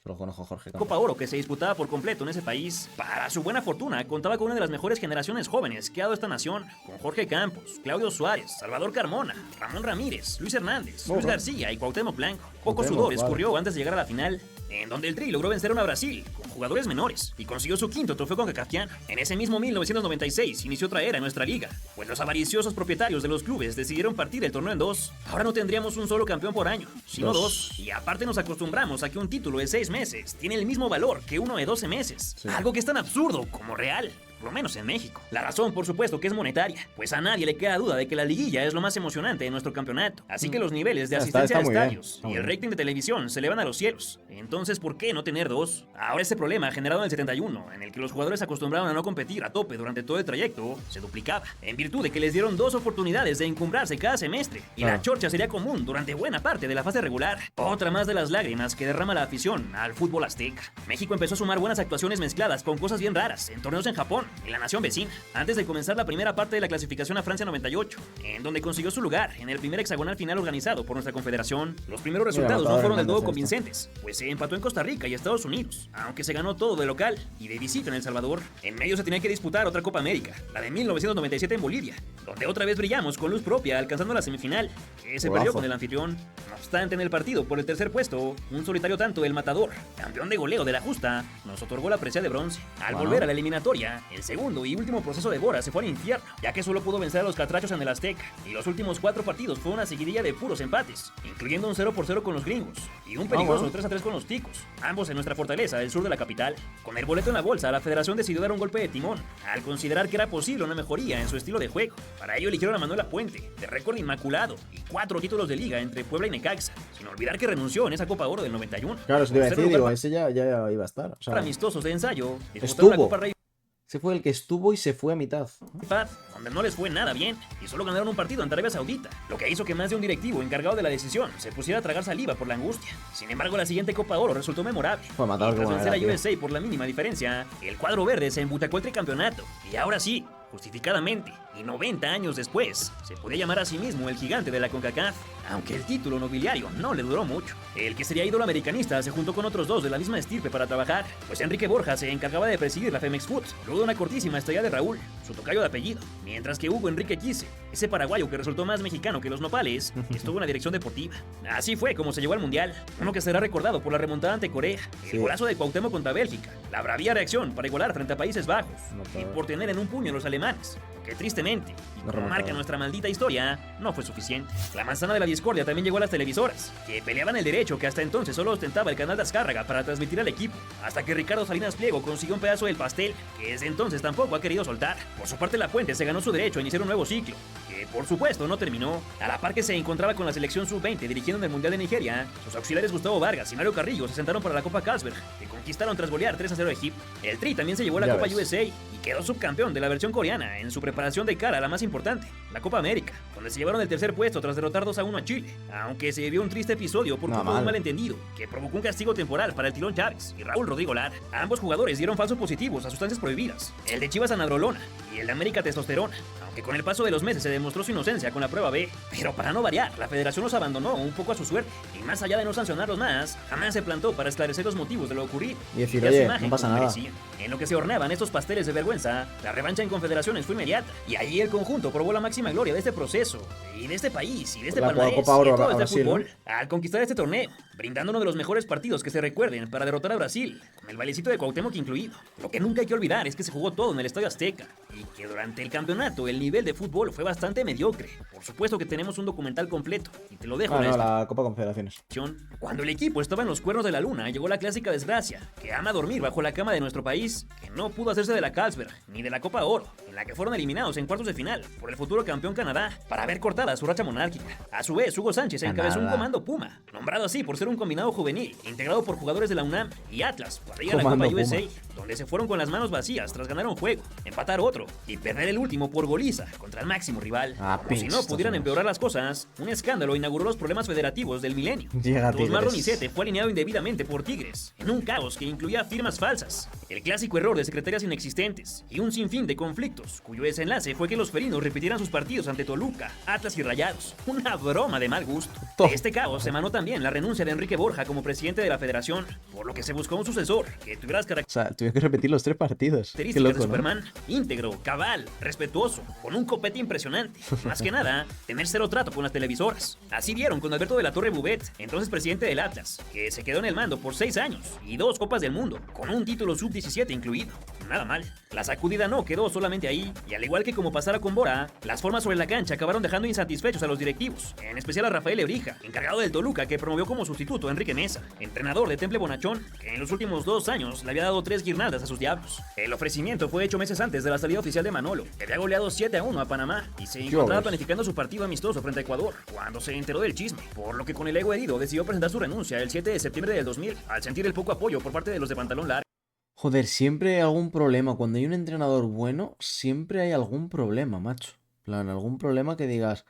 Solo conozco a Jorge Campos. Copa Oro que se disputaba por completo en ese país. Para su buena fortuna, contaba con una de las mejores generaciones jóvenes que ha dado esta nación, con Jorge Campos, Claudio Suárez, Salvador Carmona, Ramón Ramírez, Luis Hernández, Luis García y Cuauhtémoc Blanco. Poco sudor escurrió antes de llegar a la final, en donde el Tri logró vencer a Brasil con jugadores menores y consiguió su quinto trofeo CONCACAFiano. En ese mismo 1996 inició otra era en nuestra liga, pues los avariciosos propietarios de los clubes decidieron partir el torneo en dos. Ahora no tendríamos un solo campeón por año, sino dos. Y aparte nos acostumbramos a que un título de 6 meses tiene el mismo valor que uno de 12 meses. Sí. Algo que es tan absurdo como real. por lo menos en México. La razón, por supuesto, que es monetaria, pues a nadie le queda duda de que la liguilla es lo más emocionante de nuestro campeonato. Así que los niveles de asistencia a estadios y el rating de televisión se elevan a los cielos. Entonces, ¿por qué no tener dos? Ahora ese problema generado en el 71, en el que los jugadores se acostumbraron a no competir a tope durante todo el trayecto, se duplicaba, en virtud de que les dieron 2 oportunidades de encumbrarse cada semestre, y la chorcha sería común durante buena parte de la fase regular. Otra más de las lágrimas que derrama la afición al fútbol azteca. México empezó a sumar buenas actuaciones mezcladas con cosas bien raras en torneos en Japón y la nación vecina, antes de comenzar la primera parte de la clasificación a Francia 98, en donde consiguió su lugar en el primer hexagonal final organizado por nuestra confederación. Los primeros resultados no fueron del todo convincentes, pues se empató en Costa Rica y Estados Unidos, aunque se ganó todo de local y de visita en El Salvador. En medio se tenía que disputar otra Copa América, la de 1997 en Bolivia, donde otra vez brillamos con luz propia alcanzando la semifinal, que se perdió con el anfitrión. No obstante, en el partido por el tercer puesto, un solitario tanto el Matador, campeón de goleo de la justa, nos otorgó la presea de bronce. Al volver a la eliminatoria, el segundo y último proceso de Bora se fue al infierno, ya que solo pudo vencer a los catrachos en el Azteca, y los últimos 4 partidos fue una seguidilla de puros empates, incluyendo un 0-0 con los gringos, y un peligroso 3-3 con los ticos, ambos en nuestra fortaleza del sur de la capital. Con el boleto en la bolsa, la federación decidió dar un golpe de timón, al considerar que era posible una mejoría en su estilo de juego. Para ello eligieron a Manuel Puente, de récord inmaculado, y 4 títulos de liga entre Puebla y Necaxa, sin olvidar que renunció en esa Copa Oro del 91. Claro, eso te iba a decir, digo, ese ya iba a estar. O sea, para amistosos de ensayo, estuvo. La Copa Rey. Ese fue el que estuvo y se fue a mitad. Donde no les fue nada bien y solo ganaron un partido ante Arabia Saudita, lo que hizo que más de un directivo encargado de la decisión se pusiera a tragar saliva por la angustia. Sin embargo, la siguiente Copa Oro resultó memorable. Tras vencer a USA por la mínima diferencia, el cuadro verde se embutacó el tricampeonato y ahora sí, justificadamente, y 90 años después, se podía llamar a sí mismo el gigante de la CONCACAF, aunque el título nobiliario no le duró mucho. El que sería ídolo americanista se juntó con otros 2 de la misma estirpe para trabajar, pues Enrique Borja se encargaba de presidir la Femex Food, luego de una cortísima estadía de Raúl, su tocayo de apellido, mientras que Hugo Enrique Quise, ese paraguayo que resultó más mexicano que los nopales, estuvo en la dirección deportiva. Así fue como se llegó al Mundial, uno que será recordado por la remontada ante Corea, el golazo de Cuauhtémoc contra Bélgica, la bravía reacción para igualar frente a Países Bajos, y por tener en un puño a los alemanes, que tristemente, y como marca nuestra maldita historia, no fue suficiente. La manzana de la discordia también llegó a las televisoras, que peleaban el derecho que hasta entonces solo ostentaba el canal de Azcárraga para transmitir al equipo, hasta que Ricardo Salinas Pliego consiguió un pedazo del pastel, que desde entonces tampoco ha querido soltar. Por su parte, La Fuente se ganó su derecho a iniciar un nuevo ciclo, que por supuesto no terminó. A la par que se encontraba con la selección sub-20 dirigiendo en el Mundial de Nigeria, sus auxiliares Gustavo Vargas y Mario Carrillo se sentaron para la Copa Carlsberg, que conquistaron tras golear 3-0 a Egipto. El Tri también se llevó la Copa USA y quedó subcampeón de la versión coreana en su preparación de cara a la más importante, la Copa América, donde se llevaron el tercer puesto tras derrotar 2-1 a Chile, aunque se vivió un triste episodio por culpa de un malentendido que provocó un castigo temporal para el Tilón Chávez y Raúl Rodrigo Lara. Ambos jugadores dieron falsos positivos a sustancias prohibidas, el de Chivas anadrolona y el de América testosterona, aunque con el paso de los meses se demostró su inocencia con la prueba B. Pero para no variar, la federación los abandonó un poco a su suerte, y más allá de no sancionarlos más, jamás se plantó para esclarecer los motivos de lo ocurrido y decir, oye, no pasa nada. En lo que se horneaban estos pasteles de vergüenza, la revancha en confederaciones fue inmediata, y allí el conjunto probó la máxima gloria de este proceso, y de este país, y de este palmarés, y de todo este fútbol, al conquistar este torneo, brindando uno de los mejores partidos que se recuerden para derrotar a Brasil, con el bailecito de Cuauhtémoc incluido. Lo que nunca hay que olvidar es que se jugó todo en el Estadio Azteca, y que durante el campeonato el nivel de fútbol fue bastante mediocre. Por supuesto que tenemos un documental completo, y te lo dejo en la Copa Confederaciones. Cuando el equipo estaba en los cuernos de la luna, llegó la clásica desgracia, que ama dormir bajo la cama de nuestro país, que no pudo hacerse de la Carlsberg, ni de la Copa Oro, en la que fueron eliminados en cuartos de final por el futuro campeón Canadá, para ver cortada su racha monárquica. A su vez, Hugo Sánchez encabezó un comando Puma, nombrado así por ser un combinado juvenil, integrado por jugadores de la UNAM y Atlas, para ir a la Copa USA, donde se fueron con las manos vacías tras ganar un juego, empatar otro, y perder el último por goliza contra el máximo rival. Como si no pudieran empeorar las cosas, un escándalo inauguró los problemas federativos del milenio. Osmar Donizete fue alineado indebidamente por Tigres, en un caos que incluía firmas falsas, el clásico error de secretarias inexistentes y un sinfín de conflictos, cuyo desenlace fue que los felinos repitieran sus partidos ante Toluca, Atlas y Rayados. Una broma de mal gusto. De este caos emanó también la renuncia de Enrique Borja como presidente de la federación, por lo que se buscó un sucesor que tuviera las características tuvieron que repetir los 3 partidos. De Superman, íntegro, cabal, respetuoso, con un copete impresionante. Más que nada, tener cero trato con las televisoras. Así vieron con Alberto de la Torre Bouvet, entonces presidente del Atlas, que se quedó en el mando por 6 años y 2 Copas del Mundo, con un título sub-17 incluido. Nada mal. La sacudida no quedó solamente ahí, y al igual que como pasara con Bora, las formas sobre la cancha acabaron dejando insatisfechos a los directivos, en especial a Rafael Lebrija, encargado del Toluca, que promovió como sustituto a Enrique Mesa, entrenador de Temple Bonachón, que en los últimos 2 años le había dado 3 guirnaldas a sus diablos. El ofrecimiento fue hecho meses antes de la salida oficial de Manolo, que había goleado 7-1 a Panamá y se encontraba planificando su partido amistoso frente a Ecuador, cuando se enteró del chisme, por lo que con el ego herido decidió presentar su renuncia el 7 de septiembre del 2000, al sentir el poco apoyo por parte de los de pantalón largo. Joder, siempre hay algún problema. Cuando hay un entrenador bueno, siempre hay algún problema, macho. Plan, algún problema que digas,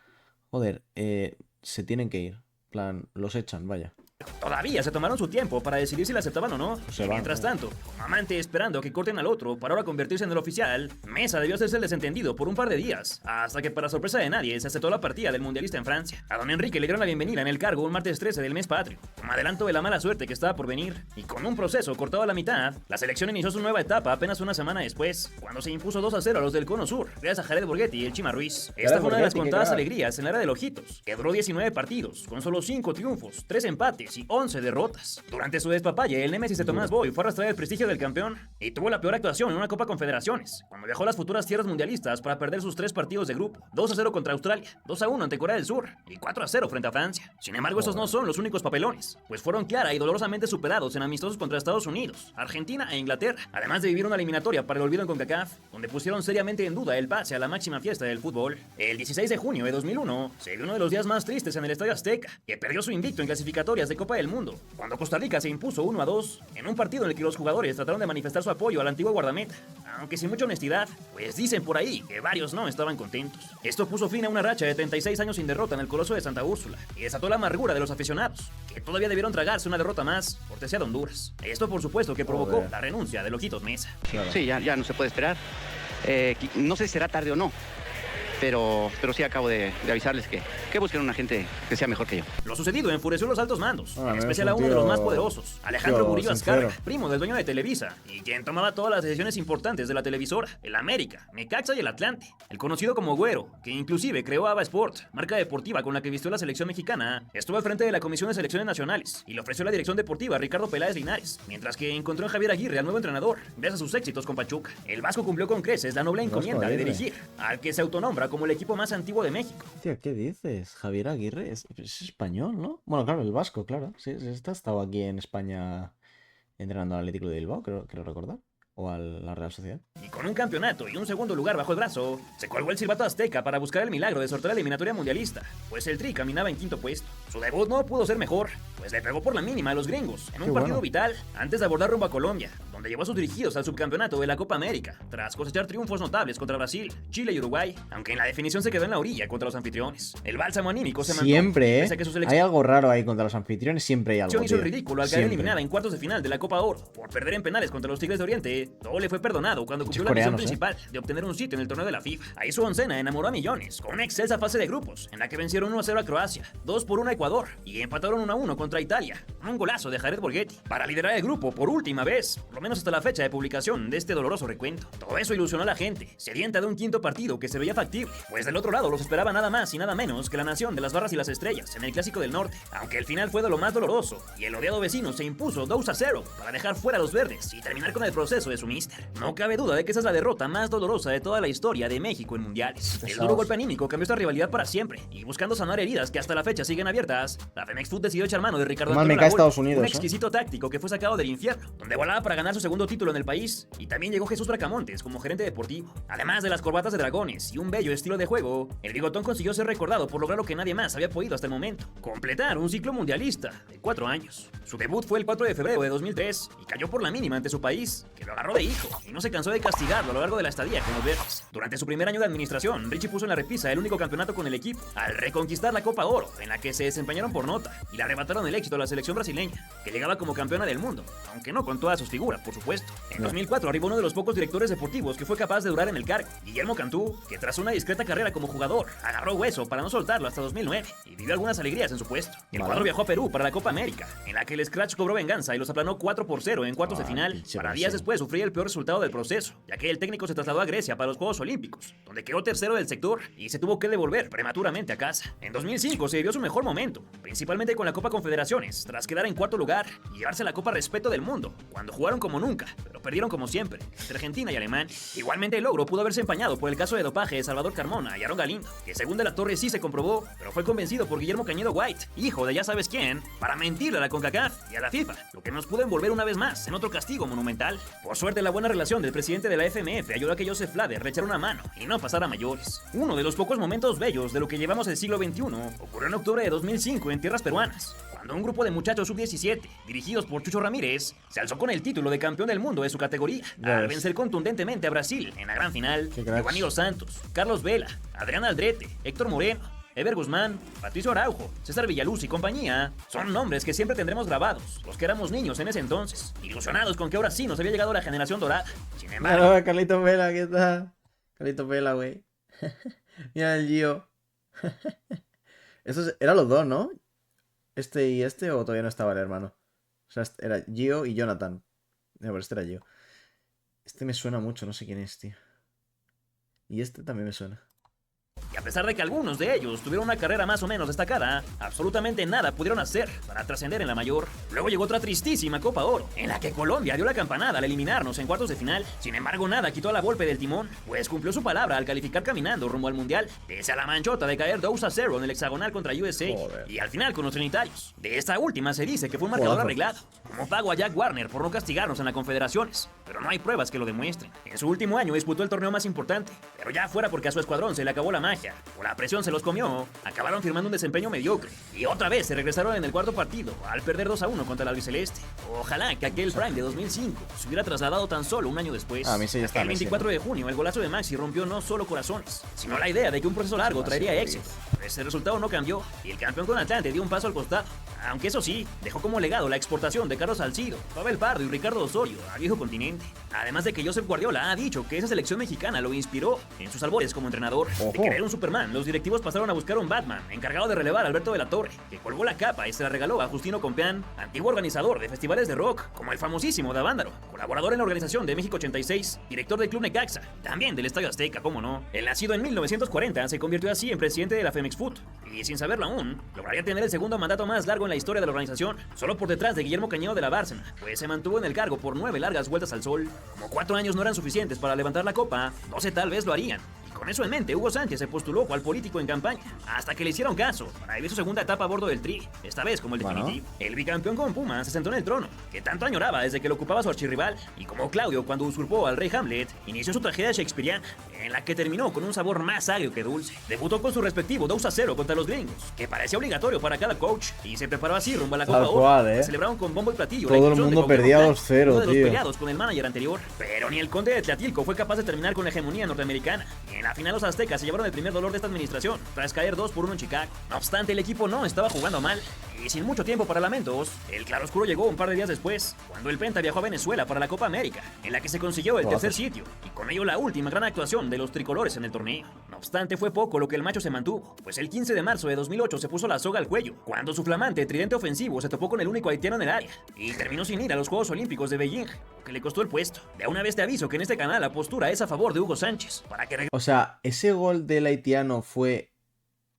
joder, se tienen que ir. Plan, los echan, vaya. Todavía se tomaron su tiempo para decidir si la aceptaban o no. Y mientras tanto, amante esperando que corten al otro para ahora convertirse en el oficial, Mesa debió hacerse el desentendido por un par de días, hasta que para sorpresa de nadie se aceptó la partida del mundialista en Francia. A don Enrique le dieron la bienvenida en el cargo un martes 13 del mes patrio, como adelanto de la mala suerte que estaba por venir, y con un proceso cortado a la mitad, la selección inició su nueva etapa apenas una semana después, cuando se impuso 2-0 a los del Cono Sur, gracias a Jared Borghetti y el Chima Ruiz. Esta fue una de las contadas alegrías en la era de Ojitos, que duró 19 partidos, con solo 5 triunfos, 3 empates y 11 derrotas. Durante su despapalle, el némesis de Tomás Boy fue a arrastrar el prestigio del campeón y tuvo la peor actuación en una Copa Confederaciones, cuando viajó a las futuras tierras mundialistas para perder sus 3 partidos de grupo: 2-0 contra Australia, 2-1 ante Corea del Sur y 4-0 frente a Francia. Sin embargo, estos no son los únicos papelones, pues fueron clara y dolorosamente superados en amistosos contra Estados Unidos, Argentina e Inglaterra, además de vivir una eliminatoria para el olvido en CONCACAF, donde pusieron seriamente en duda el pase a la máxima fiesta del fútbol. El 16 de junio de 2001 se dio uno de los días más tristes en el Estadio Azteca, que perdió su invicto en clasificatorias de Copa del Mundo, cuando Costa Rica se impuso 1-2 en un partido en el que los jugadores trataron de manifestar su apoyo al antiguo guardameta, aunque sin mucha honestidad, pues dicen por ahí que varios no estaban contentos. Esto puso fin a una racha de 36 años sin derrota en el Coloso de Santa Úrsula y desató la amargura de los aficionados, que todavía debieron tragarse una derrota más por cortesía de Honduras. Esto por supuesto que provocó la renuncia de Ojitos Mesa. Sí, ya no se puede esperar. No sé si será tarde o no. Pero sí acabo de avisarles que busquen una gente que sea mejor que yo. Lo sucedido enfureció a los altos mandos, en especial a uno de los más poderosos, Alejandro Murillo Azcárraga, primo del dueño de Televisa, y quien tomaba todas las decisiones importantes de la televisora, el América, Necaxa y el Atlante. El conocido como Güero, que inclusive creó Ava Sport, marca deportiva con la que vistió la selección mexicana, estuvo al frente de la Comisión de Selecciones Nacionales y le ofreció la dirección deportiva a Ricardo Peláez Linares, mientras que encontró en Javier Aguirre al nuevo entrenador, gracias a sus éxitos con Pachuca. El Vasco cumplió con creces la noble encomienda de dirigir al que se autonombra como el equipo más antiguo de México. Tío, ¿qué dices? Javier Aguirre es español, ¿no? Bueno, claro, el vasco, claro. Sí, ha estado aquí en España entrenando al Atlético de Bilbao, creo recordar. O a la Real Sociedad. Y con un campeonato y un segundo lugar bajo el brazo, se colgó el silbato azteca para buscar el milagro de sortear la eliminatoria mundialista, pues el Tri caminaba en quinto puesto. Su debut no pudo ser mejor, pues le pegó por la mínima a los gringos en un partido vital antes de abordar rumbo a Colombia, donde llevó a sus dirigidos al subcampeonato de la Copa América, tras cosechar triunfos notables contra Brasil, Chile y Uruguay, aunque en la definición se quedó en la orilla contra los anfitriones. El bálsamo anímico se mantuvo. Siempre, hay algo raro ahí contra los anfitriones, siempre hay algo. Hizo el ridículo al caer eliminada en cuartos de final de la Copa Oro por perder en penales contra los Tigres de Oriente. Todo le fue perdonado cuando cumplió la misión principal de obtener un sitio en el torneo de la FIFA. Ahí su oncena enamoró a millones con una excelsa fase de grupos en la que vencieron 1-0 a Croacia, 2-1 a Ecuador y empataron 1-1 contra Italia. Un golazo de Jared Borghetti para liderar el grupo por última vez, por lo menos hasta la fecha de publicación de este doloroso recuento. Todo eso ilusionó a la gente, sedienta de un quinto partido que se veía factible, pues del otro lado los esperaba nada más y nada menos que la nación de las barras y las estrellas en el Clásico del Norte, aunque el final fue de lo más doloroso y el odiado vecino se impuso 2-0 para dejar fuera a los verdes y terminar con el proceso de su míster. No cabe duda de que esa es la derrota más dolorosa de toda la historia de México en mundiales. El duro golpe anímico cambió esta rivalidad para siempre y buscando sanar heridas que hasta la fecha siguen abiertas, la Femex Food decidió echar mano de Ricardo Antonio Lavolpe, un exquisito táctico que fue sacado del infierno, donde volaba para ganar su segundo título en el país, y también llegó Jesús Bracamontes como gerente deportivo. Además de las corbatas de dragones y un bello estilo de juego, el bigotón consiguió ser recordado por lograr lo que nadie más había podido hasta el momento: completar un ciclo mundialista de 4 años. Su debut fue el 4 de febrero de 2003 y cayó por la mínima ante su país, que lo agarró de hijo y no se cansó de castigarlo a lo largo de la estadía con los verdes. Durante su primer año de administración, Richie puso en la repisa el único campeonato con el equipo, al reconquistar la Copa Oro, en la que se desempeñaron por nota y le arrebataron el éxito a la selección brasileña, que llegaba como campeona del mundo, aunque no con todas sus figuras, por supuesto. En 2004 arribó uno de los pocos directores deportivos que fue capaz de durar en el cargo, Guillermo Cantú, que tras una discreta carrera como jugador, agarró hueso para no soltarlo hasta 2009 y vivió algunas alegrías en su puesto. El cuadro viajó a Perú para la Copa América, en la que el Scratch cobró venganza y los aplanó 4-0 en cuartos de final, para días después sufrir sufría el peor resultado del proceso, ya que el técnico se trasladó a Grecia para los Juegos Olímpicos, donde quedó tercero del sector y se tuvo que devolver prematuramente a casa. En 2005 se vivió su mejor momento, principalmente con la Copa Confederaciones, tras quedar en cuarto lugar y llevarse la Copa Respeto del Mundo, cuando jugaron como nunca, pero perdieron como siempre, entre Argentina y Alemania. Igualmente el logro pudo haberse empañado por el caso de dopaje de Salvador Carmona y Aaron Galindo, que según De la Torre sí se comprobó, pero fue convencido por Guillermo Cañedo White, hijo de ya sabes quién, para mentirle a la CONCACAF y a la FIFA, lo que nos pudo envolver una vez más en otro castigo monumental. Por suerte, la buena relación del presidente de la FMF ayudó a que Joseph Blatter le echara una mano y no pasara a mayores. Uno de los pocos momentos bellos de lo que llevamos del siglo XXI ocurrió en octubre de 2005 en tierras peruanas, cuando un grupo de muchachos sub-17, dirigidos por Chucho Ramírez, se alzó con el título de campeón del mundo de su categoría, al vencer contundentemente a Brasil en la gran final. Giovanni Dos Santos, Carlos Vela, Adrián Aldrete, Héctor Moreno, Ever Guzmán, Patricio Araujo, César Villaluz y compañía son nombres que siempre tendremos grabados, los que éramos niños en ese entonces, ilusionados con que ahora sí nos había llegado la generación dorada. Sin embargo... Claro, Carlitos Vela, ¿qué tal? Carlitos Vela, güey. Mira el Gio. Estos eran los dos, ¿no? ¿Este y este o todavía no estaba el hermano? O sea, era Gio y Jonathan. No, pero este era Gio. Este me suena mucho, no sé quién es, tío. Y este también me suena. Y a pesar de que algunos de ellos tuvieron una carrera más o menos destacada, absolutamente nada pudieron hacer para trascender en la mayor. Luego llegó otra tristísima Copa Oro, en la que Colombia dio la campanada al eliminarnos en cuartos de final. Sin embargo, nada quitó a la Volpe del timón, pues cumplió su palabra al calificar caminando rumbo al Mundial, pese a la manchota de caer 2-0 en el hexagonal contra USA. Joder. Y al final con los trinitarios. De esta última se dice que fue un marcador arreglado, como pago a Jack Warner por no castigarnos en las confederaciones, pero no hay pruebas que lo demuestren. En su último año disputó el torneo más importante, pero ya fuera porque a su escuadrón se le acabó la magia, o la presión se los comió, acabaron firmando un desempeño mediocre, y otra vez se regresaron en el cuarto partido, al perder 2-1 contra el albiceleste. Ojalá que aquel Prime de 2005 se hubiera trasladado tan solo un año después. A mí sí ya está. El 24 de junio, el golazo de Maxi rompió no solo corazones, sino la idea de que un proceso largo traería éxito. Ese resultado no cambió, y el campeón con Atlante dio un paso al costado, aunque eso sí, dejó como legado la exportación de Carlos Salcido, Pavel Pardo y Ricardo Osorio al viejo continente. Además de que Josep Guardiola ha dicho que esa selección mexicana lo inspiró en sus albores como entrenador. De querer un Superman, los directivos pasaron a buscar un Batman, encargado de relevar a Alberto de la Torre, que colgó la capa y se la regaló a Justino Compeán, antiguo organizador de festivales de rock, como el famosísimo Davándaro, colaborador en la organización de México 86, director del Club Necaxa, también del Estadio Azteca, cómo no. El nacido en 1940 se convirtió así en presidente de la Femex Foot, y sin saberlo aún, lograría tener el segundo mandato más largo en la historia de la organización, solo por detrás de Guillermo Cañedo de la Bárcena, pues se mantuvo en el cargo por 9 largas vueltas al sol. Como 4 años no eran suficientes para levantar la copa, 12 tal vez lo harían. Con eso en mente, Hugo Sánchez se postuló cual político en campaña, hasta que le hicieron caso para vivir su segunda etapa a bordo del Tri, esta vez como el definitivo. El bicampeón con Pumas se sentó en el trono, que tanto añoraba desde que lo ocupaba su archirrival, y como Claudio cuando usurpó al rey Hamlet, inició su tragedia shakespeariana, en la que terminó con un sabor más agrio que dulce. Debutó con su respectivo 2-0 contra los gringos, que parecía obligatorio para cada coach, y se preparó así rumbo a la Copa Oro, que celebraron con bombo y platillo. Todo el mundo perdía 2-0, uno de los peleados con el manager anterior, pero ni el conde de Tlatilco fue capaz de terminar con la hegemonía norteamericana, y en la final los aztecas se llevaron el primer dolor de esta administración, tras caer 2-1 en Chicago. No obstante, el equipo no estaba jugando mal, y sin mucho tiempo para lamentos, el claroscuro llegó un par de días después, cuando el Penta viajó a Venezuela para la Copa América, en la que se consiguió el tercer sitio, y con ello la última gran actuación de los tricolores en el torneo. No obstante, fue poco lo que el macho se mantuvo, pues el 15 de marzo de 2008 se puso la soga al cuello, cuando su flamante tridente ofensivo se topó con el único haitiano en el área, y terminó sin ir a los Juegos Olímpicos de Beijing, que le costó el puesto. De una vez te aviso que en este canal la postura es a favor de Hugo Sánchez, para que... O sea, ese gol del haitiano fue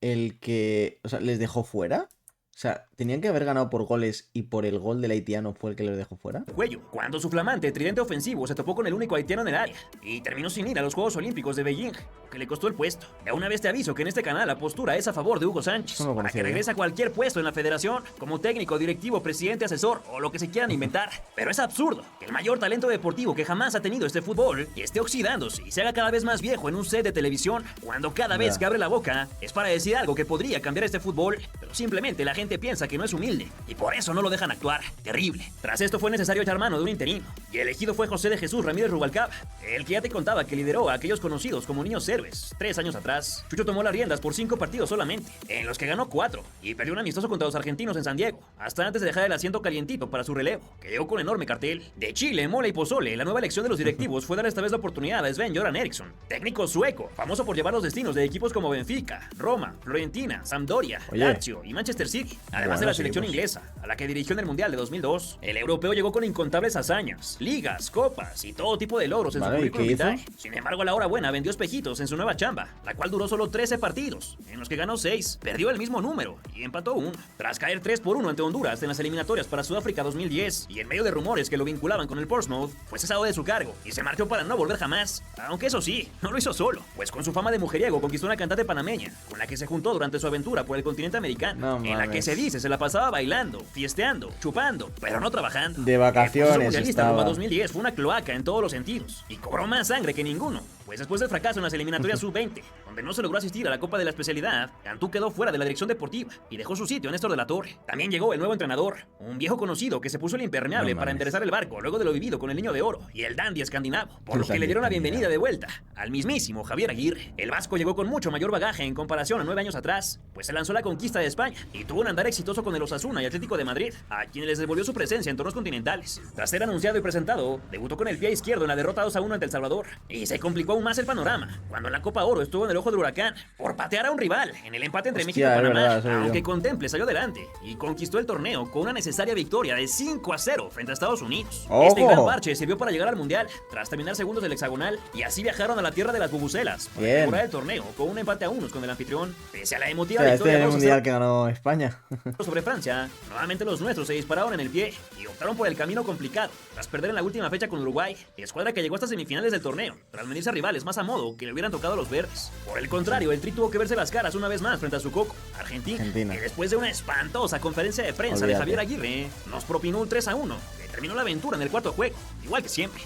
el que... O sea, ¿les dejó fuera? O sea, ¿tenían que haber ganado por goles y por el gol del haitiano fue el que les dejó fuera? Cuello, cuando su flamante tridente ofensivo se topó con el único haitiano en el área y terminó sin ir a los Juegos Olímpicos de Beijing, que le costó el puesto. De una vez te aviso que en este canal la postura es a favor de Hugo Sánchez, para que regrese a cualquier puesto en la federación, como técnico, directivo, presidente, asesor o lo que se quieran inventar. Pero es absurdo que el mayor talento deportivo que jamás ha tenido este fútbol esté oxidándose y se haga cada vez más viejo en un set de televisión, cuando cada vez que abre la boca es para decir algo que podría cambiar este fútbol, pero simplemente la gente piensa que no es humilde y por eso no lo dejan actuar. Terrible. Tras esto fue necesario echar mano de un interino, y elegido fue José de Jesús Ramírez Rubalcaba, el que ya te contaba que lideró a aquellos conocidos como niños héroes 3 años atrás. Chucho tomó las riendas por 5 partidos solamente, en los que ganó 4 y perdió un amistoso contra los argentinos en San Diego, hasta antes de dejar el asiento calientito para su relevo, que llegó con enorme cartel. De Chile, mole y pozole, la nueva elección de los directivos fue dar esta vez la oportunidad a Sven-Göran Eriksson, técnico sueco, famoso por llevar los destinos de equipos como Benfica, Roma, Fiorentina, Sampdoria, Lazio y Manchester City, además de la selección inglesa, a la que dirigió en el Mundial de 2002. El europeo llegó con incontables hazañas, ligas, copas y todo tipo de logros en su currículum vitae. Sin embargo, a la hora buena vendió espejitos en su nueva chamba, la cual duró solo 13 partidos, en los que ganó 6, perdió el mismo número y empató 1, tras caer 3-1 ante Honduras en las eliminatorias para Sudáfrica 2010, y en medio de rumores que lo vinculaban con el Portsmouth, fue cesado de su cargo y se marchó para no volver jamás. Aunque eso sí, no lo hizo solo, pues con su fama de mujeriego conquistó una cantante panameña, con la que se juntó durante su aventura por el continente americano, en la que se dice se la pasaba bailando, fiesteando, chupando, pero no trabajando. De vacaciones. El mundialista estaba. rumbo a 2010 fue una cloaca en todos los sentidos y cobró más sangre que ninguno, pues después del fracaso en las eliminatorias sub-20, donde no se logró asistir a la Copa de la Especialidad, Cantú quedó fuera de la dirección deportiva y dejó su sitio a Néstor de la Torre. También llegó el nuevo entrenador, un viejo conocido que se puso el impermeable para enderezar el barco luego de lo vivido con el Niño de Oro y el dandy escandinavo, por lo que le dieron la bienvenida de vuelta al mismísimo Javier Aguirre. El vasco llegó con mucho mayor bagaje en comparación a 9 años atrás, pues se lanzó a la conquista de España y tuvo un andar exitoso con el Osasuna y Atlético de Madrid, a quienes les devolvió su presencia en torneos continentales. Tras ser anunciado y presentado, debutó con el pie izquierdo en la derrota 2-1 ante El Salvador, y se complicó aún más el panorama cuando en la Copa Oro estuvo en el ojo del huracán por patear a un rival en el empate entre México y Panamá, aunque Contemple salió adelante y conquistó el torneo con una necesaria victoria de 5-0 frente a Estados Unidos. Este gran parche sirvió para llegar al Mundial tras terminar segundos del hexagonal, y así viajaron a la tierra de las bubucelas para mejorar el torneo con un empate a 1 con el anfitrión, pese a la emotiva victoria del Mundial que ganó España. Sobre Francia, nuevamente los nuestros se dispararon en el pie y optaron por el camino complicado tras perder en la última fecha con Uruguay, escuadra que llegó hasta semifinales del torneo tras medirse a rivales más a modo que le hubieran tocado a los verdes. Por el contrario, el Tri tuvo que verse las caras una vez más frente a su coco, Argentina, que después de una espantosa conferencia de prensa de Javier Aguirre, nos propinó un 3-1, que terminó la aventura en el cuarto juego, igual que siempre.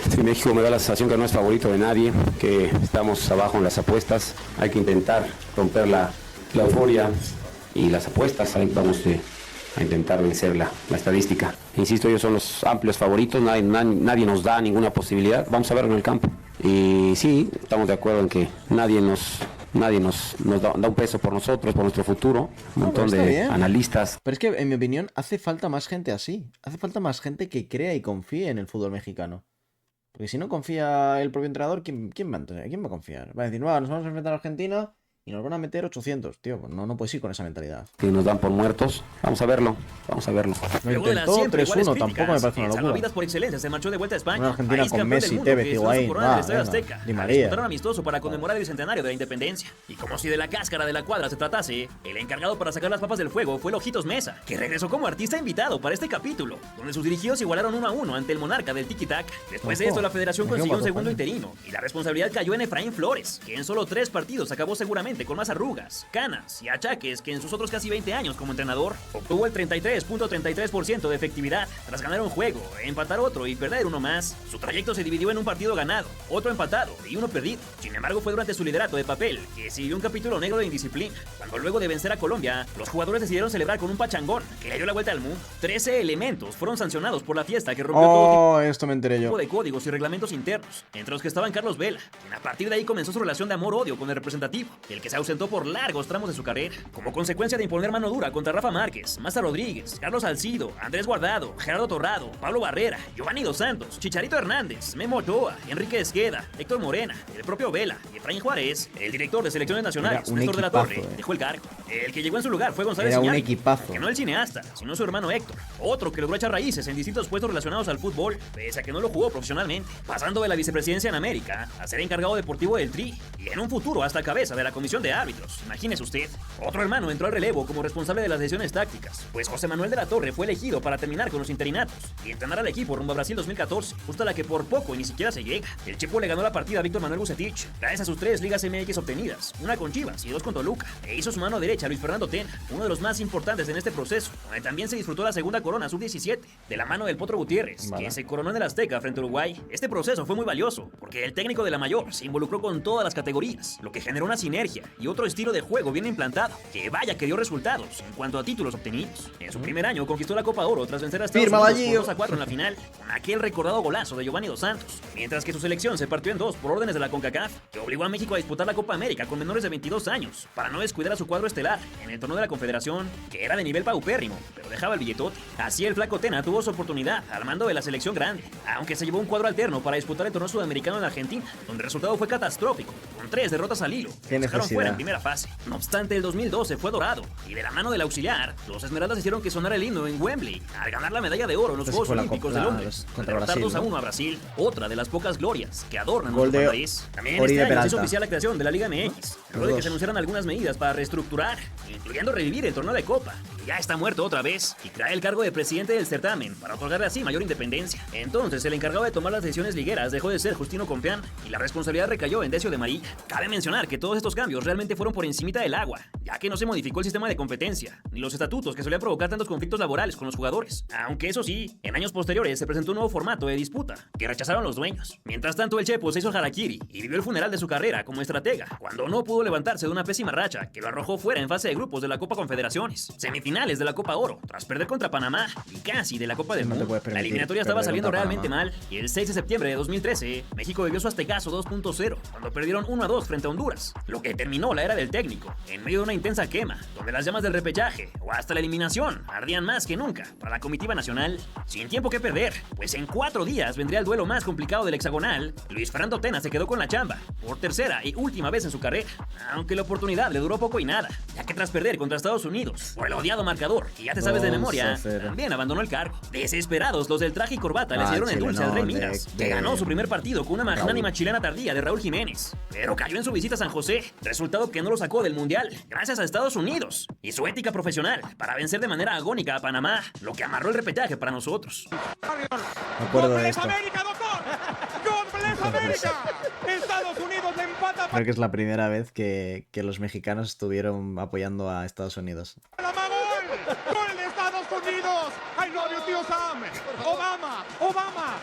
Sí, México me da la sensación que no es favorito de nadie, que estamos abajo en las apuestas. Hay que intentar romper la euforia y las apuestas. Ahí vamos a intentar vencer la estadística. Insisto, ellos son los amplios favoritos, nadie nos da ninguna posibilidad. Vamos a verlo en el campo. Y sí, estamos de acuerdo en que nadie nos da un peso por nosotros, por nuestro futuro. Un montón de analistas. Pero es que, en mi opinión, hace falta más gente así. Hace falta más gente que crea y confíe en el fútbol mexicano. Porque si no confía el propio entrenador, ¿quién va a confiar? Va a decir, no, nos vamos a enfrentar a Argentina y nos van a meter 800. Tío, pues no puedes ir con esa mentalidad. Que nos dan por muertos. Vamos a verlo. Lo intentó 3-1, tampoco me parece una locura. Por excelencia se marchó de vuelta a España. Una Argentina con Messi, Tevez, Higuaín, Di María. Disputaron amistoso para conmemorar el bicentenario de la independencia. Y como si de la cáscara de la cuadra se tratase, el encargado para sacar las papas del fuego fue el Ojitos Mesa, que regresó como artista invitado para este capítulo, donde sus dirigidos igualaron 1-1 ante el monarca del tiki-tac. Después de esto, la federación consiguió un segundo interino, y la responsabilidad cayó en Efraín Flores, que en solo 3 partidos acabó seguramente con más arrugas, canas y achaques que en sus otros casi 20 años como entrenador. Obtuvo el 33.33% de efectividad tras ganar un juego, empatar otro y perder uno más. Su trayecto se dividió en un partido ganado, otro empatado y uno perdido. Sin embargo, fue durante su liderato de papel que siguió un capítulo negro de indisciplina, cuando luego de vencer a Colombia, los jugadores decidieron celebrar con un pachangón que le dio la vuelta al mundo. 13 elementos fueron sancionados por la fiesta que rompió todo esto me enteré yo. tipo de códigos y reglamentos internos, entre los que estaban Carlos Vela, quien a partir de ahí comenzó su relación de amor-odio con el representativo, el que se ausentó por largos tramos de su carrera, como consecuencia de imponer mano dura contra Rafa Márquez, Maza Rodríguez, Carlos Salcido, Andrés Guardado, Gerardo Torrado, Pablo Barrera, Giovanni Dos Santos, Chicharito Hernández, Memo Ochoa, Enrique Esqueda, Héctor Morena, el propio Vela y Efraín Juárez. El director de selecciones nacionales, Néstor de la Torre, dejó el cargo. El que llegó en su lugar fue González Iñárritu, que no el cineasta, sino su hermano Héctor, otro que logró echar raíces en distintos puestos relacionados al fútbol, pese a que no lo jugó profesionalmente, pasando de la vicepresidencia en América a ser encargado deportivo del Tri, y en un futuro hasta cabeza de la comisión de árbitros. Imagínese usted. Otro hermano entró al relevo como responsable de las decisiones tácticas, pues José Manuel de la Torre fue elegido para terminar con los interinatos y entrenar al equipo rumbo a Brasil 2014, justo a la que por poco y ni siquiera se llega. El Chepo le ganó la partida a Víctor Manuel Bucetich, gracias a sus 3 ligas MX obtenidas, una con Chivas y 2 con Toluca, e hizo su mano derecha Luis Fernando Tena, uno de los más importantes en este proceso, donde también se disfrutó la segunda corona sub-17, de la mano del Potro Gutiérrez, quien se coronó en el Azteca frente a Uruguay. Este proceso fue muy valioso, porque el técnico de la mayor se involucró con todas las categorías, lo que generó una sinergia y otro estilo de juego bien implantado, que vaya que dio resultados en cuanto a títulos obtenidos. En su primer año conquistó la Copa Oro tras vencer a Estados Unidos por 2-4 en la final, con aquel recordado golazo de Giovanni Dos Santos, mientras que su selección se partió en 2 por órdenes de la CONCACAF, que obligó a México a disputar la Copa América con menores de 22 años, para no descuidar a su cuadro estelar en el torneo de la Confederación, que era de nivel paupérrimo, pero dejaba el billetote. Así el flaco Tena tuvo su oportunidad al mando de la selección grande, aunque se llevó un cuadro alterno para disputar el torneo sudamericano en Argentina, donde el resultado fue catastrófico, con 3 derrotas al hilo, que dejaron fuera en primera fase. No obstante, el 2012 fue dorado, y de la mano del auxiliar, los Esmeraldas hicieron que sonara el himno en Wembley, al ganar la medalla de oro en los Juegos Olímpicos de Londres, al derrotar 2-1 a Brasil, otra de las pocas glorias que adornan nuestro país. También este año se hizo oficial la creación de la Liga MX, luego de que se anunciaran algunas medidas para reestructurar, incluyendo revivir el torneo de Copa, que ya está muerto otra vez, y trae el cargo de presidente del certamen para otorgarle así mayor independencia. Entonces, el encargado de tomar las decisiones ligueras dejó de ser Justino Compeán, y la responsabilidad recayó en Decio de María. Cabe mencionar que todos estos cambios realmente fueron por encimita del agua, ya que no se modificó el sistema de competencia, ni los estatutos que solían provocar tantos conflictos laborales con los jugadores. Aunque eso sí, en años posteriores se presentó un nuevo formato de disputa, que rechazaron los dueños. Mientras tanto, el Chepo se hizo harakiri y vivió el funeral de su carrera como estratega, cuando no pudo levantarse de una pésima racha que lo arrojó fuera en fase de grupos de la Copa Confederaciones, semifinales de la Copa Oro, tras perder contra Panamá, y casi de la Copa del Mundo. La eliminatoria estaba saliendo realmente mal, y el 6 de septiembre de 2013, México vivió su aztecaso 2.0, cuando perdieron 1-2 frente a Honduras, lo que terminó la era del técnico, en medio de una intensa quema, donde las llamas del repechaje, o hasta la eliminación, ardían más que nunca para la comitiva nacional. Sin tiempo que perder, pues en 4 días vendría el duelo más complicado del hexagonal. Luis Fernando Tena se quedó con la chamba, por tercera y última vez en su carrera, aunque la oportunidad le duró poco y nada, ya que tras perder contra Estados Unidos, por el odiado marcador, que ya te sabes de memoria, también abandonó el cargo. Desesperados, los del traje y corbata le dieron el dulce al Rey Midas, que ganó su primer partido con una magnánima chilena tardía de Raúl Jiménez, pero cayó en su visita a San José, resultado que no lo sacó del Mundial, gracias a Estados Unidos y su ética profesional para vencer de manera agónica a Panamá, lo que amarró el repechaje para nosotros. Me acuerdo de esto. Estados Unidos le empata. Creo que es la primera vez que los mexicanos estuvieron apoyando a Estados Unidos. ¡Gol de Estados Unidos! ¡I love you, tío Sam! ¡Obama!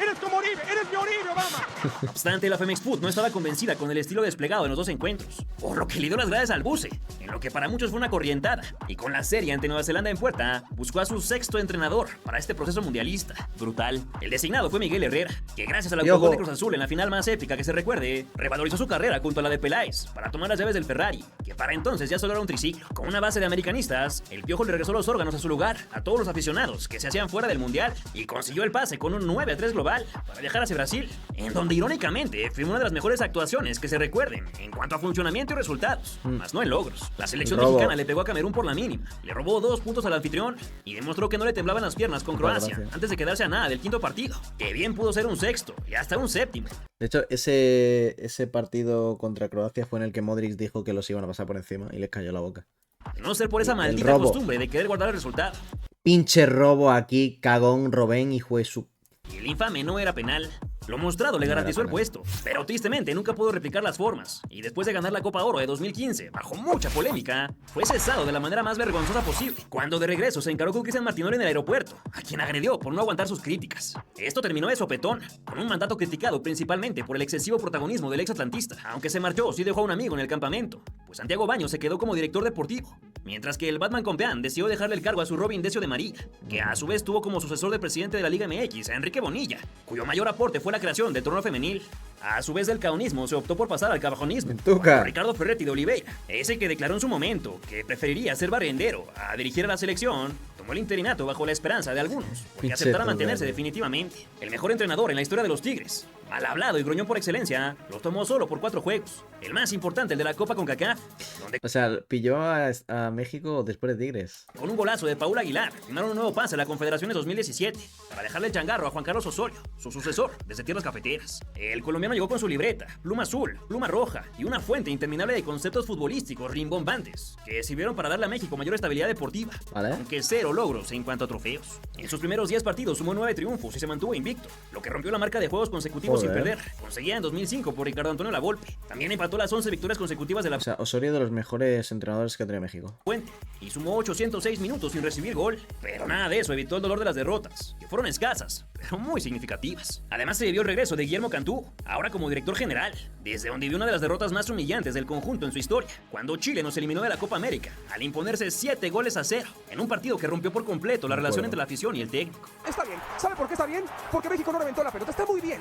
¡Eres como Oribe! ¡Eres mi Oribe, Obama! No obstante, la Femex Food no estaba convencida con el estilo desplegado en los dos encuentros, por lo que le dio las gracias al buce, en lo que para muchos fue una corrientada, y con la serie ante Nueva Zelanda en puerta, buscó a su 6º entrenador para este proceso mundialista. Brutal. El designado fue Miguel Herrera, que gracias al autogol de Cruz Azul en la final más épica que se recuerde, revalorizó su carrera junto a la de Peláez para tomar las llaves del Ferrari, que para entonces ya solo era un triciclo. Con una base de americanistas, el Piojo le regresó los órganos a su lugar a todos los aficionados que se hacían fuera del Mundial, y consiguió el pase con un 9-3 global para viajar hacia Brasil, en donde irónicamente firmó una de las mejores actuaciones que se recuerden en cuanto a funcionamiento y resultados, más no en logros. La selección mexicana le pegó a Camerún por la mínima, le robó 2 puntos al anfitrión y demostró que no le temblaban las piernas con Croacia antes de quedarse a nada del 5º partido, que bien pudo ser un 6º y hasta un 7º. De hecho, ese partido contra Croacia fue en el que Modric dijo que los iban a pasar por encima y les cayó la boca. No ser por esa maldita costumbre de querer guardar el resultado. Pinche robo aquí, cagón, Robén, hijo de su... El infame no era penal. Lo mostrado le garantizó el puesto, pero tristemente nunca pudo replicar las formas, y después de ganar la Copa Oro de 2015, bajo mucha polémica, fue cesado de la manera más vergonzosa posible, cuando de regreso se encaró con Cristian Martinoli en el aeropuerto, a quien agredió por no aguantar sus críticas. Esto terminó de sopetón, con un mandato criticado principalmente por el excesivo protagonismo del ex atlantista, aunque se marchó, sí dejó a un amigo en el campamento, pues Santiago Baños se quedó como director deportivo, mientras que el Batman Compeán decidió dejarle el cargo a su Robin Decio de María, que a su vez tuvo como sucesor del presidente de la Liga MX, a Enrique Bonilla, cuyo mayor aporte fue la creación del torneo femenil. A su vez del caonismo se optó por pasar al cabajonismo. Ricardo Ferretti de Oliveira, ese que declaró en su momento que preferiría ser barrendero a dirigir a la selección, tomó el interinato bajo la esperanza de algunos, porque aceptara mantenerse definitivamente. El mejor entrenador en la historia de los Tigres, mal hablado y gruñón por excelencia, los tomó solo por 4 juegos. El más importante, el de la Copa CONCACAF, donde... O sea, pilló a México después de Tigres. Con un golazo de Paul Aguilar, firmaron un nuevo pase a la Confederaciones 2017, para dejarle el changarro a Juan Carlos Osorio, su sucesor desde tierras cafeteras. El colombiano llegó con su libreta, pluma azul, pluma roja y una fuente interminable de conceptos futbolísticos rimbombantes, que sirvieron para darle a México mayor estabilidad deportiva, aunque 0 logros en cuanto a trofeos. En sus primeros 10 partidos sumó 9 triunfos y se mantuvo invicto, lo que rompió la marca de juegos consecutivos sin perder, conseguida en 2005 por Ricardo Antonio Lavolpe. También empató las 11 victorias consecutivas de la... O sea, Osorio de los mejores entrenadores que ha tenido México. Y sumó 806 minutos sin recibir gol, pero nada de eso evitó el dolor de las derrotas, que fueron escasas, pero muy significativas. Además se vivió el regreso de Guillermo Cantú, ahora como director general, desde donde vivió una de las derrotas más humillantes del conjunto en su historia, cuando Chile nos eliminó de la Copa América, al imponerse 7-0, en un partido que rompió por completo la relación entre la afición y el técnico. Está bien. ¿Sabe por qué está bien? Porque México no reventó la pelota. Está muy bien.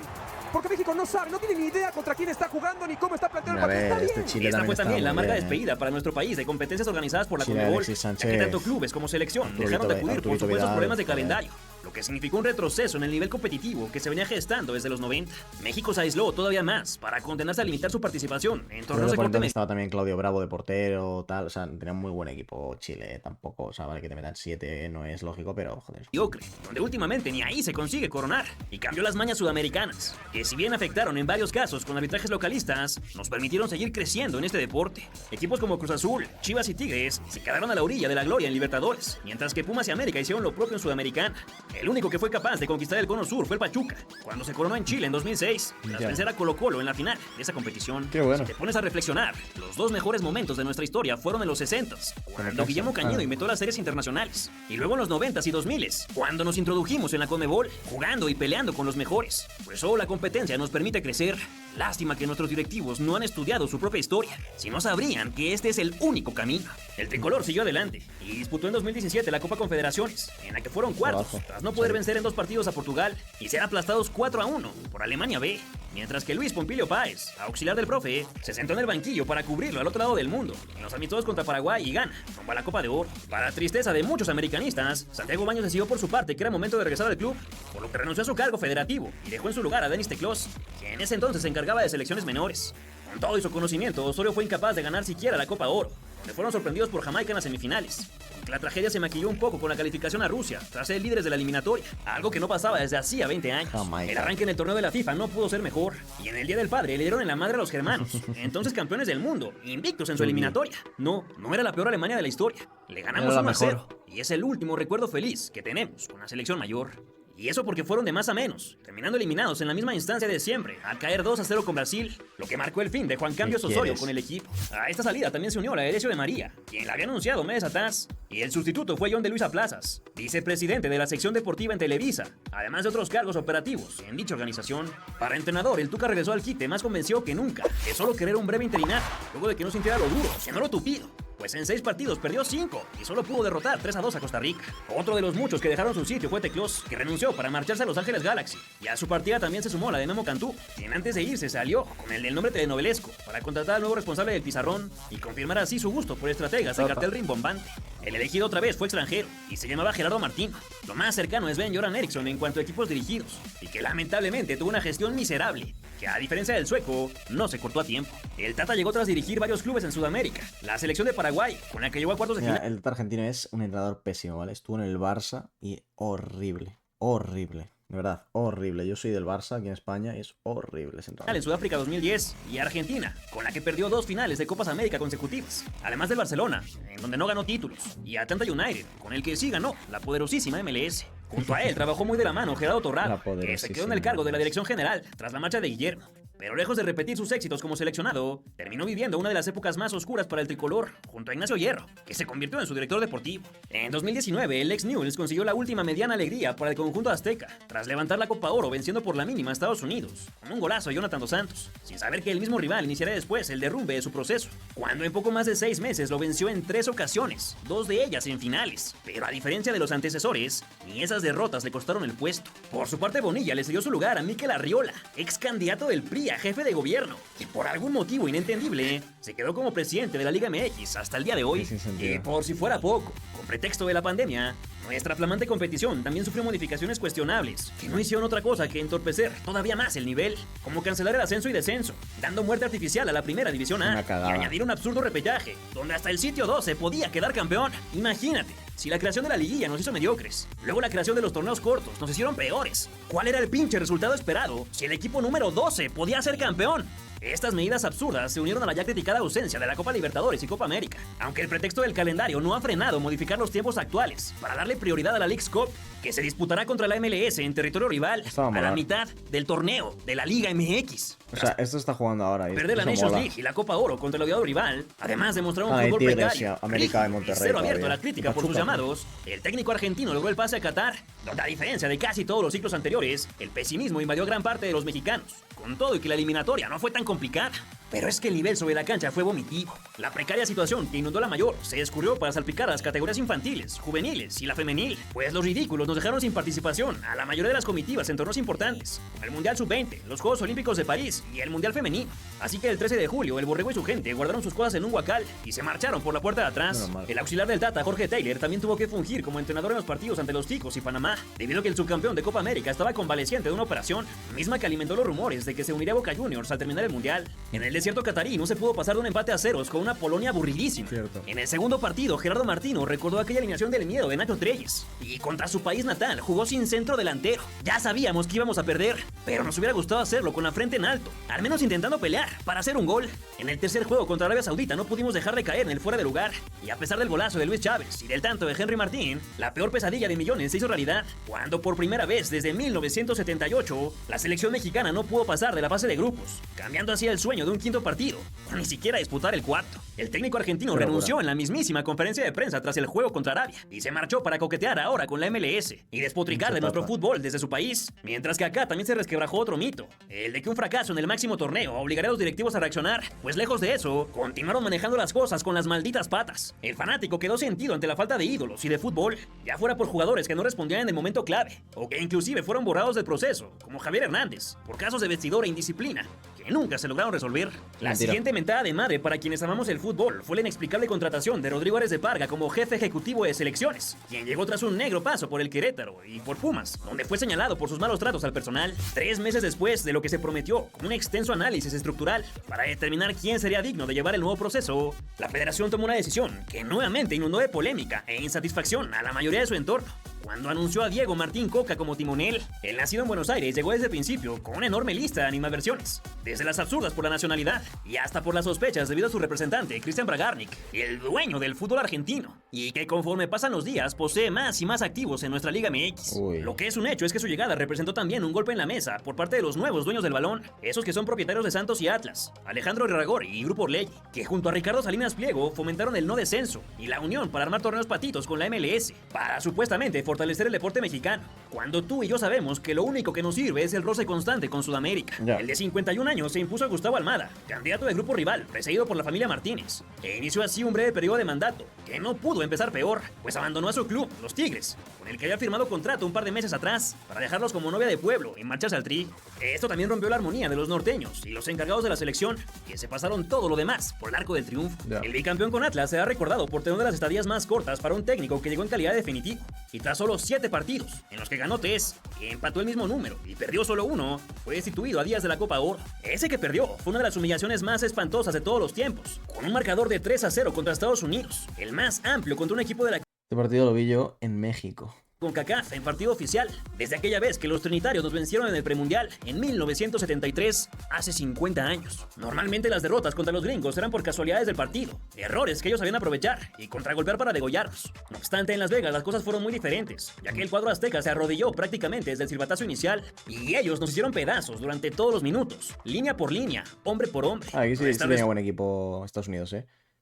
Porque México no sabe, no tiene ni idea contra quién está jugando ni cómo está planteando el partido. Está bien. Chile esta fue también la marca despedida para nuestro país de competencias organizadas por la CONMEBOL, ya que tanto clubes como selección dejaron de acudir por supuestos problemas de calendario. lo que significó un retroceso en el nivel competitivo que se venía gestando desde los 90. México se aisló todavía más para condenarse a limitar su participación en torneos de corte estaba también Claudio Bravo de portero, tal, o sea, tenía un muy buen equipo Chile, tampoco, o sea, vale que te metan 7, no es lógico, pero joder. mediocre, donde últimamente ni ahí se consigue coronar, y cambió las mañas sudamericanas, que si bien afectaron en varios casos con arbitrajes localistas, nos permitieron seguir creciendo en este deporte. Equipos como Cruz Azul, Chivas y Tigres se quedaron a la orilla de la gloria en Libertadores, mientras que Pumas y América hicieron lo propio en Sudamericana. El único que fue capaz de conquistar el Cono Sur fue el Pachuca, cuando se coronó en Chile en 2006, tras vencer a Colo-Colo en la final de esa competición. Qué bueno. Si te pones a reflexionar, los dos mejores momentos de nuestra historia fueron en los 60s, cuando Guillermo Cañedo inventó las series internacionales, y luego en los 90s y 2000s, cuando nos introdujimos en la Conmebol, jugando y peleando con los mejores. Pues solo la competencia nos permite crecer. Lástima que nuestros directivos no han estudiado su propia historia, si no sabrían que este es el único camino. El tricolor siguió adelante y disputó en 2017 la Copa Confederaciones, en la que fueron cuartos, tras no poder vencer en 2 partidos a Portugal y ser aplastados 4-1 por Alemania B. Mientras que Luis Pompilio Páez, auxiliar del profe, se sentó en el banquillo para cubrirlo al otro lado del mundo, en los amistosos contra Paraguay y Ghana, rumbo a la Copa de Oro. Para tristeza de muchos americanistas, Santiago Baños decidió por su parte que era momento de regresar al club, por lo que renunció a su cargo federativo y dejó en su lugar a Denis Teclós, que en ese entonces se encargaba de selecciones menores. Con todo y su conocimiento, Osorio fue incapaz de ganar siquiera la Copa Oro, donde fueron sorprendidos por Jamaica en las semifinales. La tragedia se maquilló un poco con la calificación a Rusia, tras ser líderes de la eliminatoria, algo que no pasaba desde hacía 20 años. El arranque en el torneo de la FIFA no pudo ser mejor, y en el Día del Padre le dieron en la madre a los germanos, entonces campeones del mundo, invictos en su eliminatoria. No era la peor Alemania de la historia, le ganamos 1-0, y es el último recuerdo feliz que tenemos con la selección mayor. Y eso porque fueron de más a menos, terminando eliminados en la misma instancia de siempre, al caer 2-0 con Brasil, lo que marcó el fin de Juan Cambios Osorio con el equipo. A esta salida también se unió la Edesio de María, quien la había anunciado meses atrás, y el sustituto fue John de Luisa Plazas, vicepresidente de la sección deportiva en Televisa, además de otros cargos operativos en dicha organización. Para entrenador, el Tuca regresó al quite más convencido que nunca de solo querer un breve interinato, luego de que no sintiera lo duro, sino lo tupido. Pues en 6 partidos perdió 5 y solo pudo derrotar 3-2 a Costa Rica. Otro de los muchos que dejaron su sitio fue Teclós, que renunció para marcharse a Los Ángeles Galaxy. Y a su partida también se sumó la de Memo Cantú, quien antes de irse salió con el del nombre telenovelesco para contratar al nuevo responsable del pizarrón y confirmar así su gusto por estrategas en cartel rimbombante. El elegido otra vez fue extranjero y se llamaba Gerardo Martino. Lo más cercano es Ben-Göran Eriksson en cuanto a equipos dirigidos, y que lamentablemente tuvo una gestión miserable, que a diferencia del sueco, no se cortó a tiempo. El Tata llegó tras dirigir varios clubes en Sudamérica, la selección de Paraguay, con la que llegó a cuartos de final. El Tata argentino es un entrenador pésimo, ¿vale? Estuvo en el Barça y horrible, de verdad, horrible. Yo soy del Barça aquí en España y es horrible ese entrenador. En Sudáfrica 2010 y Argentina, con la que perdió 2 finales de Copas América consecutivas, además del Barcelona, en donde no ganó títulos, y Atlanta United, con el que sí ganó la poderosísima MLS. Junto a él trabajó muy de la mano Gerardo Torrado, que se quedó en el cargo de la dirección general tras la marcha de Guillermo. Pero lejos de repetir sus éxitos como seleccionado, terminó viviendo una de las épocas más oscuras para el tricolor, junto a Ignacio Hierro, que se convirtió en su director deportivo. En 2019, el ex Newell's consiguió la última mediana alegría para el conjunto azteca, tras levantar la Copa Oro venciendo por la mínima a Estados Unidos, con un golazo a Jonathan Dos Santos, sin saber que el mismo rival iniciaría después el derrumbe de su proceso, cuando en poco más de 6 meses lo venció en 3 ocasiones, 2 de ellas en finales. Pero a diferencia de los antecesores, ni esas derrotas le costaron el puesto. Por su parte, Bonilla le cedió su lugar a Mikel Arriola, ex candidato del PRI a jefe de gobierno, que por algún motivo inentendible se quedó como presidente de la Liga MX hasta el día de hoy. Y por si fuera poco, con pretexto de la pandemia, nuestra flamante competición también sufrió modificaciones cuestionables, que no hicieron otra cosa que entorpecer todavía más el nivel, como cancelar el ascenso y descenso, dando muerte artificial a la primera división A, y añadir un absurdo repechaje, donde hasta el sitio 12 podía quedar campeón. Imagínate, si la creación de la liguilla nos hizo mediocres, luego la creación de los torneos cortos nos hicieron peores, ¿cuál era el pinche resultado esperado si el equipo número 12 podía ser campeón? Estas medidas absurdas se unieron a la ya criticada ausencia de la Copa Libertadores y Copa América, aunque el pretexto del calendario no ha frenado modificar los tiempos actuales para darle prioridad a la Leagues Cup, que se disputará contra la MLS en territorio rival a la mitad del torneo de la Liga MX. O sea, esto está jugando ahora. Perder la Nations League y la Copa Oro contra el odiado rival, además de mostrar un fútbol precario, América de Monterrey, cero abierto a la crítica por sus llamados, el técnico argentino logró el pase a Qatar, donde a diferencia de casi todos los ciclos anteriores, el pesimismo invadió gran parte de los mexicanos, con todo y que la eliminatoria no fue tan complicada. Pero es que el nivel sobre la cancha fue vomitivo. La precaria situación que inundó la mayor se escurrió para salpicar a las categorías infantiles, juveniles y la femenil, pues los ridículos nos dejaron sin participación a la mayoría de las comitivas en torneos importantes, como el Mundial Sub-20, los Juegos Olímpicos de París y el Mundial Femenino. Así que el 13 de julio, el Borrego y su gente guardaron sus cosas en un huacal y se marcharon por la puerta de atrás. El auxiliar del Tata, Jorge Taylor, también tuvo que fungir como entrenador en los partidos ante los Ticos y Panamá, debido a que el subcampeón de Copa América estaba convaleciente de una operación, misma que alimentó los rumores de que se uniría a Boca Juniors al terminar el Mundial. En el desierto catarí no se pudo pasar de un empate a ceros con una Polonia aburridísima. En el segundo partido, Gerardo Martino recordó aquella alineación del miedo de Nacho Treyes, y contra su país natal jugó sin centro delantero. Ya sabíamos que íbamos a perder, pero nos hubiera gustado hacerlo con la frente en alto, al menos intentando pelear para hacer un gol. En el tercer juego contra Arabia Saudita no pudimos dejar de caer en el fuera de lugar, y a pesar del golazo de Luis Chávez y del tanto de Henry Martín, la peor pesadilla de millones se hizo realidad cuando por primera vez desde 1978 la selección mexicana no pudo pasar de la fase de grupos, cambiando así el sueño de un quinto partido, o ni siquiera disputar el cuarto. El técnico argentino renunció en la mismísima conferencia de prensa tras el juego contra Arabia y se marchó para coquetear ahora con la MLS y despotricar de nuestro fútbol desde su país, mientras que acá también se resquebrajó otro mito, el de que un fracaso en el máximo torneo obligaría a los directivos a reaccionar, pues lejos de eso, continuaron manejando las cosas con las malditas patas. El fanático quedó sentido ante la falta de ídolos y de fútbol, ya fuera por jugadores que no respondían en el momento clave, o que inclusive fueron borrados del proceso, como Javier Hernández, por casos de vestidor e indisciplina, que nunca se lograron resolver. La siguiente mentada de madre para quienes amamos el fútbol fue la inexplicable contratación de Rodrigo Ares de Parga como jefe ejecutivo de selecciones, quien llegó tras un negro paso por el Querétaro y por Pumas, donde fue señalado por sus malos tratos al personal. 3 meses después de lo que se prometió como un extenso análisis estructural para determinar quién sería digno de llevar el nuevo proceso, la federación tomó una decisión que nuevamente inundó de polémica e insatisfacción a la mayoría de su entorno, cuando anunció a Diego Martín Coca como timonel. El nacido en Buenos Aires llegó desde el principio con una enorme lista de animadversiones, desde las absurdas por la nacionalidad y hasta por las sospechas debido a su representante Cristian Bragarnik, el dueño del fútbol argentino, y que conforme pasan los días posee más y más activos en nuestra Liga MX. Lo que es un hecho es que su llegada representó también un golpe en la mesa por parte de los nuevos dueños del balón, esos que son propietarios de Santos y Atlas, Alejandro Irarrágorri y Grupo Orlegui, que junto a Ricardo Salinas Pliego fomentaron el no descenso y la unión para armar torneos patitos con la MLS, para supuestamente fortalecer el deporte mexicano, cuando tú y yo sabemos que lo único que nos sirve es el roce constante con Sudamérica. El de 51 años se impuso a Gustavo Almada, candidato del grupo rival, precedido por la familia Martínez, e inició así un breve periodo de mandato, que no pudo empezar peor, pues abandonó a su club, los Tigres, con el que había firmado contrato un par de meses atrás, para dejarlos como novia de pueblo y marcharse al Tri. Esto también rompió la armonía de los norteños y los encargados de la selección, que se pasaron todo lo demás por el arco del triunfo. El bicampeón con Atlas se ha recordado por tener una de las estadías más cortas para un técnico que llegó en calidad de definitivo, y tras solo 7 partidos, en los que ganó 3, empató el mismo número y perdió solo 1, fue destituido a días de la Copa Oro. Ese que perdió fue una de las humillaciones más espantosas de todos los tiempos, con un marcador de 3-0 contra Estados Unidos, el más amplio contra un equipo de la Este partido lo vi yo en México. CONCACAF en partido oficial, desde aquella vez que los trinitarios nos vencieron en el premundial en 1973, hace 50 años. Normalmente las derrotas contra los gringos eran por casualidades del partido, errores que ellos sabían aprovechar y contragolpear para degollarnos. No obstante, en Las Vegas las cosas fueron muy diferentes, ya que el cuadro azteca se arrodilló prácticamente desde el silbatazo inicial, y ellos nos hicieron pedazos durante todos los minutos, línea por línea, hombre por hombre. Aquí sí tenía buen equipo Estados Unidos,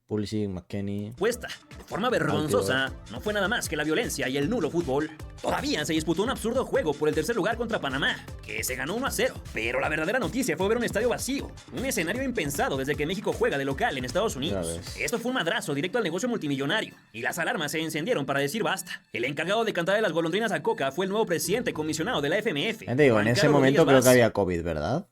Pulisic, McKennie. Puesta de forma vergonzosa, no fue nada más que la violencia y el nulo fútbol. Todavía se disputó un absurdo juego por el tercer lugar contra Panamá, que se ganó 1-0. Pero la verdadera noticia fue ver un estadio vacío, un escenario impensado desde que México juega de local en Estados Unidos. Esto fue un madrazo directo al negocio multimillonario, y las alarmas se encendieron para decir basta. El encargado de cantar de las golondrinas a Coca fue el nuevo presidente comisionado de la FMF. En ese momento creo que había COVID, ¿verdad?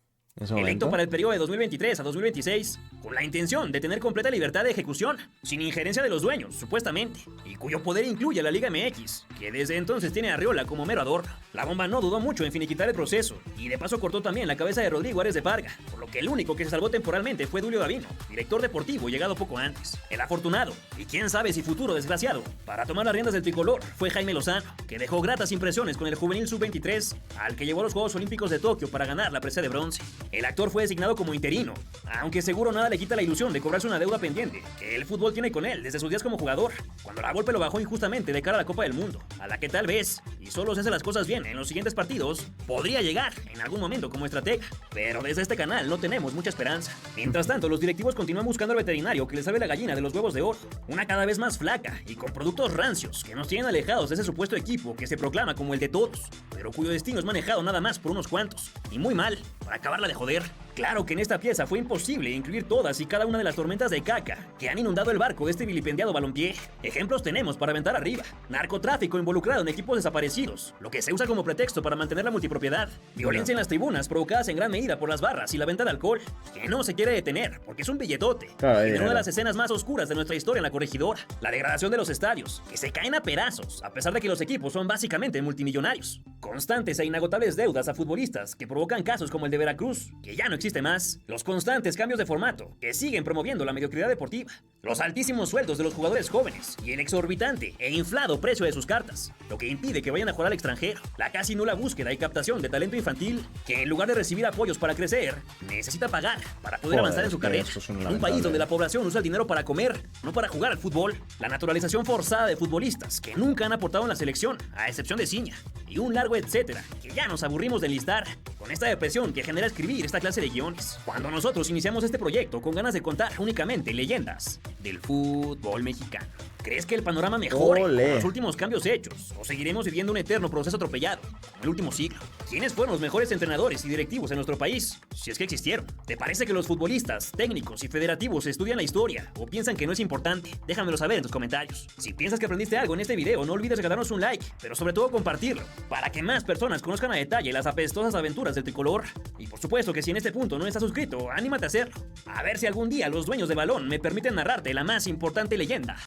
Electo para el periodo de 2023 a 2026, con la intención de tener completa libertad de ejecución, sin injerencia de los dueños, supuestamente, y cuyo poder incluye a la Liga MX, que desde entonces tiene a Arriola como mero adorno. La bomba no dudó mucho en finiquitar el proceso, y de paso cortó también la cabeza de Rodrigo Ares de Parga, por lo que el único que se salvó temporalmente fue Dulio Davino, director deportivo llegado poco antes. El afortunado, y quién sabe si futuro desgraciado, para tomar las riendas del tricolor fue Jaime Lozano, que dejó gratas impresiones con el juvenil sub-23, al que llevó a los Juegos Olímpicos de Tokio para ganar la presea de bronce. El actor fue designado como interino, aunque seguro nada le quita la ilusión de cobrarse una deuda pendiente que el fútbol tiene con él desde sus días como jugador, cuando la Volpe lo bajó injustamente de cara a la Copa del Mundo, a la que tal vez, y solo se hace las cosas bien en los siguientes partidos, podría llegar en algún momento como estratega, pero desde este canal no tenemos mucha esperanza. Mientras tanto, los directivos continúan buscando al veterinario que les sabe la gallina de los huevos de oro, una cada vez más flaca y con productos rancios que nos tienen alejados de ese supuesto equipo que se proclama como el de todos, pero cuyo destino es manejado nada más por unos cuantos, y muy mal, para acabarla de joder. Claro que en esta pieza fue imposible incluir todas y cada una de las tormentas de caca que han inundado el barco de este vilipendiado balompié. Ejemplos tenemos para aventar arriba: narcotráfico involucrado en equipos desaparecidos, lo que se usa como pretexto para mantener la multipropiedad; violencia en las tribunas provocadas en gran medida por las barras y la venta de alcohol, que no se quiere detener porque es un billetote. En una de las escenas más oscuras de nuestra historia en la corregidora: la degradación de los estadios, que se caen a pedazos a pesar de que los equipos son básicamente multimillonarios; constantes e inagotables deudas a futbolistas que provocan casos como el de Veracruz, que ya no existe más; los constantes cambios de formato que siguen promoviendo la mediocridad deportiva; los altísimos sueldos de los jugadores jóvenes y el exorbitante e inflado precio de sus cartas, lo que impide que vayan a jugar al extranjero; la casi nula búsqueda y captación de talento infantil, que en lugar de recibir apoyos para crecer, necesita pagar para poder avanzar en su carrera. En un país donde la población usa el dinero para comer, no para jugar al fútbol; la naturalización forzada de futbolistas que nunca han aportado en la selección, a excepción de Ciña, y un largo etcétera que ya nos aburrimos de enlistar, con esta depresión que genera escribir esta clase de guiones. Cuando nosotros iniciamos este proyecto con ganas de contar únicamente leyendas del fútbol mexicano, ¿crees que el panorama mejore con los últimos cambios hechos, o seguiremos viviendo un eterno proceso atropellado como el último siglo? ¿Quiénes fueron los mejores entrenadores y directivos en nuestro país, si es que existieron? ¿Te parece que los futbolistas, técnicos y federativos estudian la historia o piensan que no es importante? Déjamelo saber en tus comentarios. Si piensas que aprendiste algo en este video, no olvides regalarnos un like, pero sobre todo compartirlo, para que más personas conozcan a detalle las apestosas aventuras del tricolor. Y por supuesto que si en este punto no estás suscrito, anímate a hacerlo. A ver si algún día los dueños de balón me permiten narrarte la más importante leyenda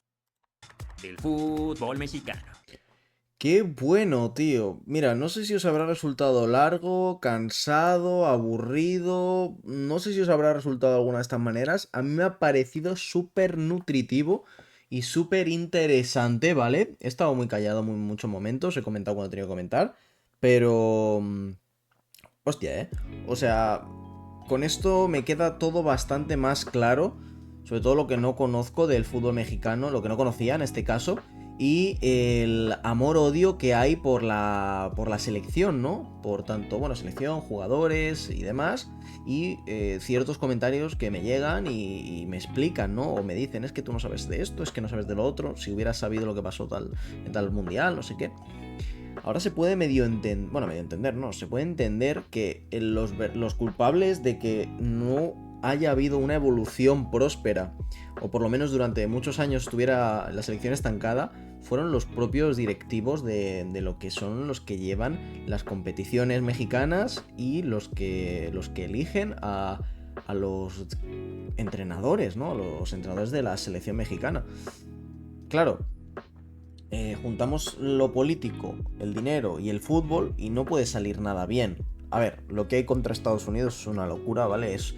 del fútbol mexicano. Qué bueno, tío. Mira, no sé si os habrá resultado largo, cansado, aburrido. No sé si os habrá resultado de alguna de estas maneras. A mí me ha parecido súper nutritivo y súper interesante, ¿vale? He estado muy callado en muchos momentos. He comentado cuando he tenido que comentar. Pero... hostia, ¿eh? O sea, con esto me queda todo bastante más claro. Sobre todo lo que no conozco del fútbol mexicano, lo que no conocía en este caso, y el amor-odio que hay por la selección, ¿no? Por tanto, bueno, selección, jugadores y demás, y ciertos comentarios que me llegan y me explican, ¿no? O me dicen, es que tú no sabes de esto, es que no sabes de lo otro, si hubieras sabido lo que pasó en tal mundial, no sé qué. Ahora se puede medio entender, ¿no? Se puede entender que los culpables de que no haya habido una evolución próspera, o por lo menos durante muchos años estuviera la selección estancada, fueron los propios directivos de lo que son los que llevan las competiciones mexicanas y los que eligen a los entrenadores, ¿no? Los entrenadores de la selección mexicana. Claro, juntamos lo político, el dinero y el fútbol y no puede salir nada bien. A ver, lo que hay contra Estados Unidos es una locura, ¿vale? Es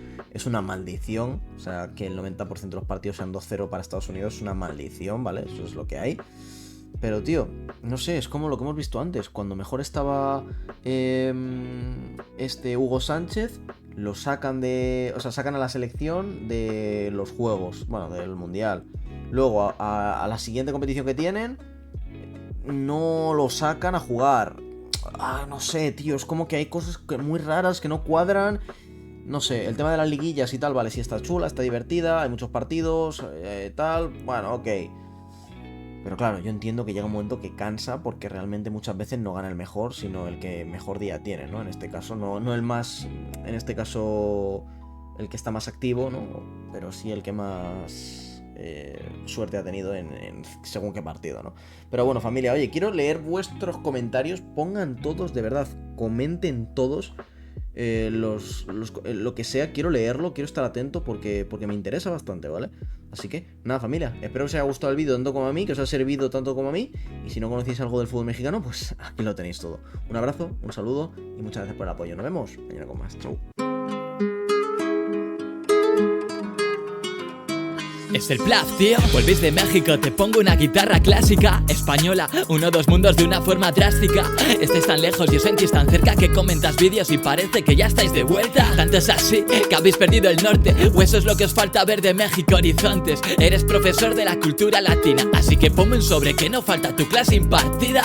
una maldición. O sea, que el 90% de los partidos sean 2-0 para Estados Unidos es una maldición, ¿vale? Eso es lo que hay. Pero, tío, no sé, es como lo que hemos visto antes. Cuando mejor estaba Hugo Sánchez, lo sacan sacan a la selección de los juegos, bueno, del Mundial. Luego, a la siguiente competición que tienen, no lo sacan a jugar. No sé, tío, es como que hay cosas muy raras que no cuadran. No sé, el tema de las liguillas y tal, vale, sí está chula, está divertida, hay muchos partidos, tal, bueno, ok. Pero claro, yo entiendo que llega un momento que cansa porque realmente muchas veces no gana el mejor, sino el que mejor día tiene, ¿no? En este caso, no el más, en este caso, el que está más activo, ¿no? Pero sí el que más... suerte ha tenido en según qué partido, ¿no? Pero bueno, familia, oye, quiero leer vuestros comentarios. Pongan todos, de verdad, comenten todos lo que sea. Quiero leerlo, quiero estar atento porque me interesa bastante, ¿vale? Así que, nada, familia, espero que os haya gustado el vídeo tanto como a mí, que os haya servido tanto como a mí. Y si no conocéis algo del fútbol mexicano, pues aquí lo tenéis todo. Un abrazo, un saludo y muchas gracias por el apoyo. Nos vemos mañana con más. Chau. Es el Plaf, tío. Volvéis de México, te pongo una guitarra clásica española, uno o dos mundos de una forma drástica. Estáis tan lejos y os sentís tan cerca que comentas vídeos y parece que ya estáis de vuelta. Tanto es así que habéis perdido el norte, o eso es lo que os falta ver de México horizontes. Eres profesor de la cultura latina, así que ponme un sobre que no falta tu clase impartida.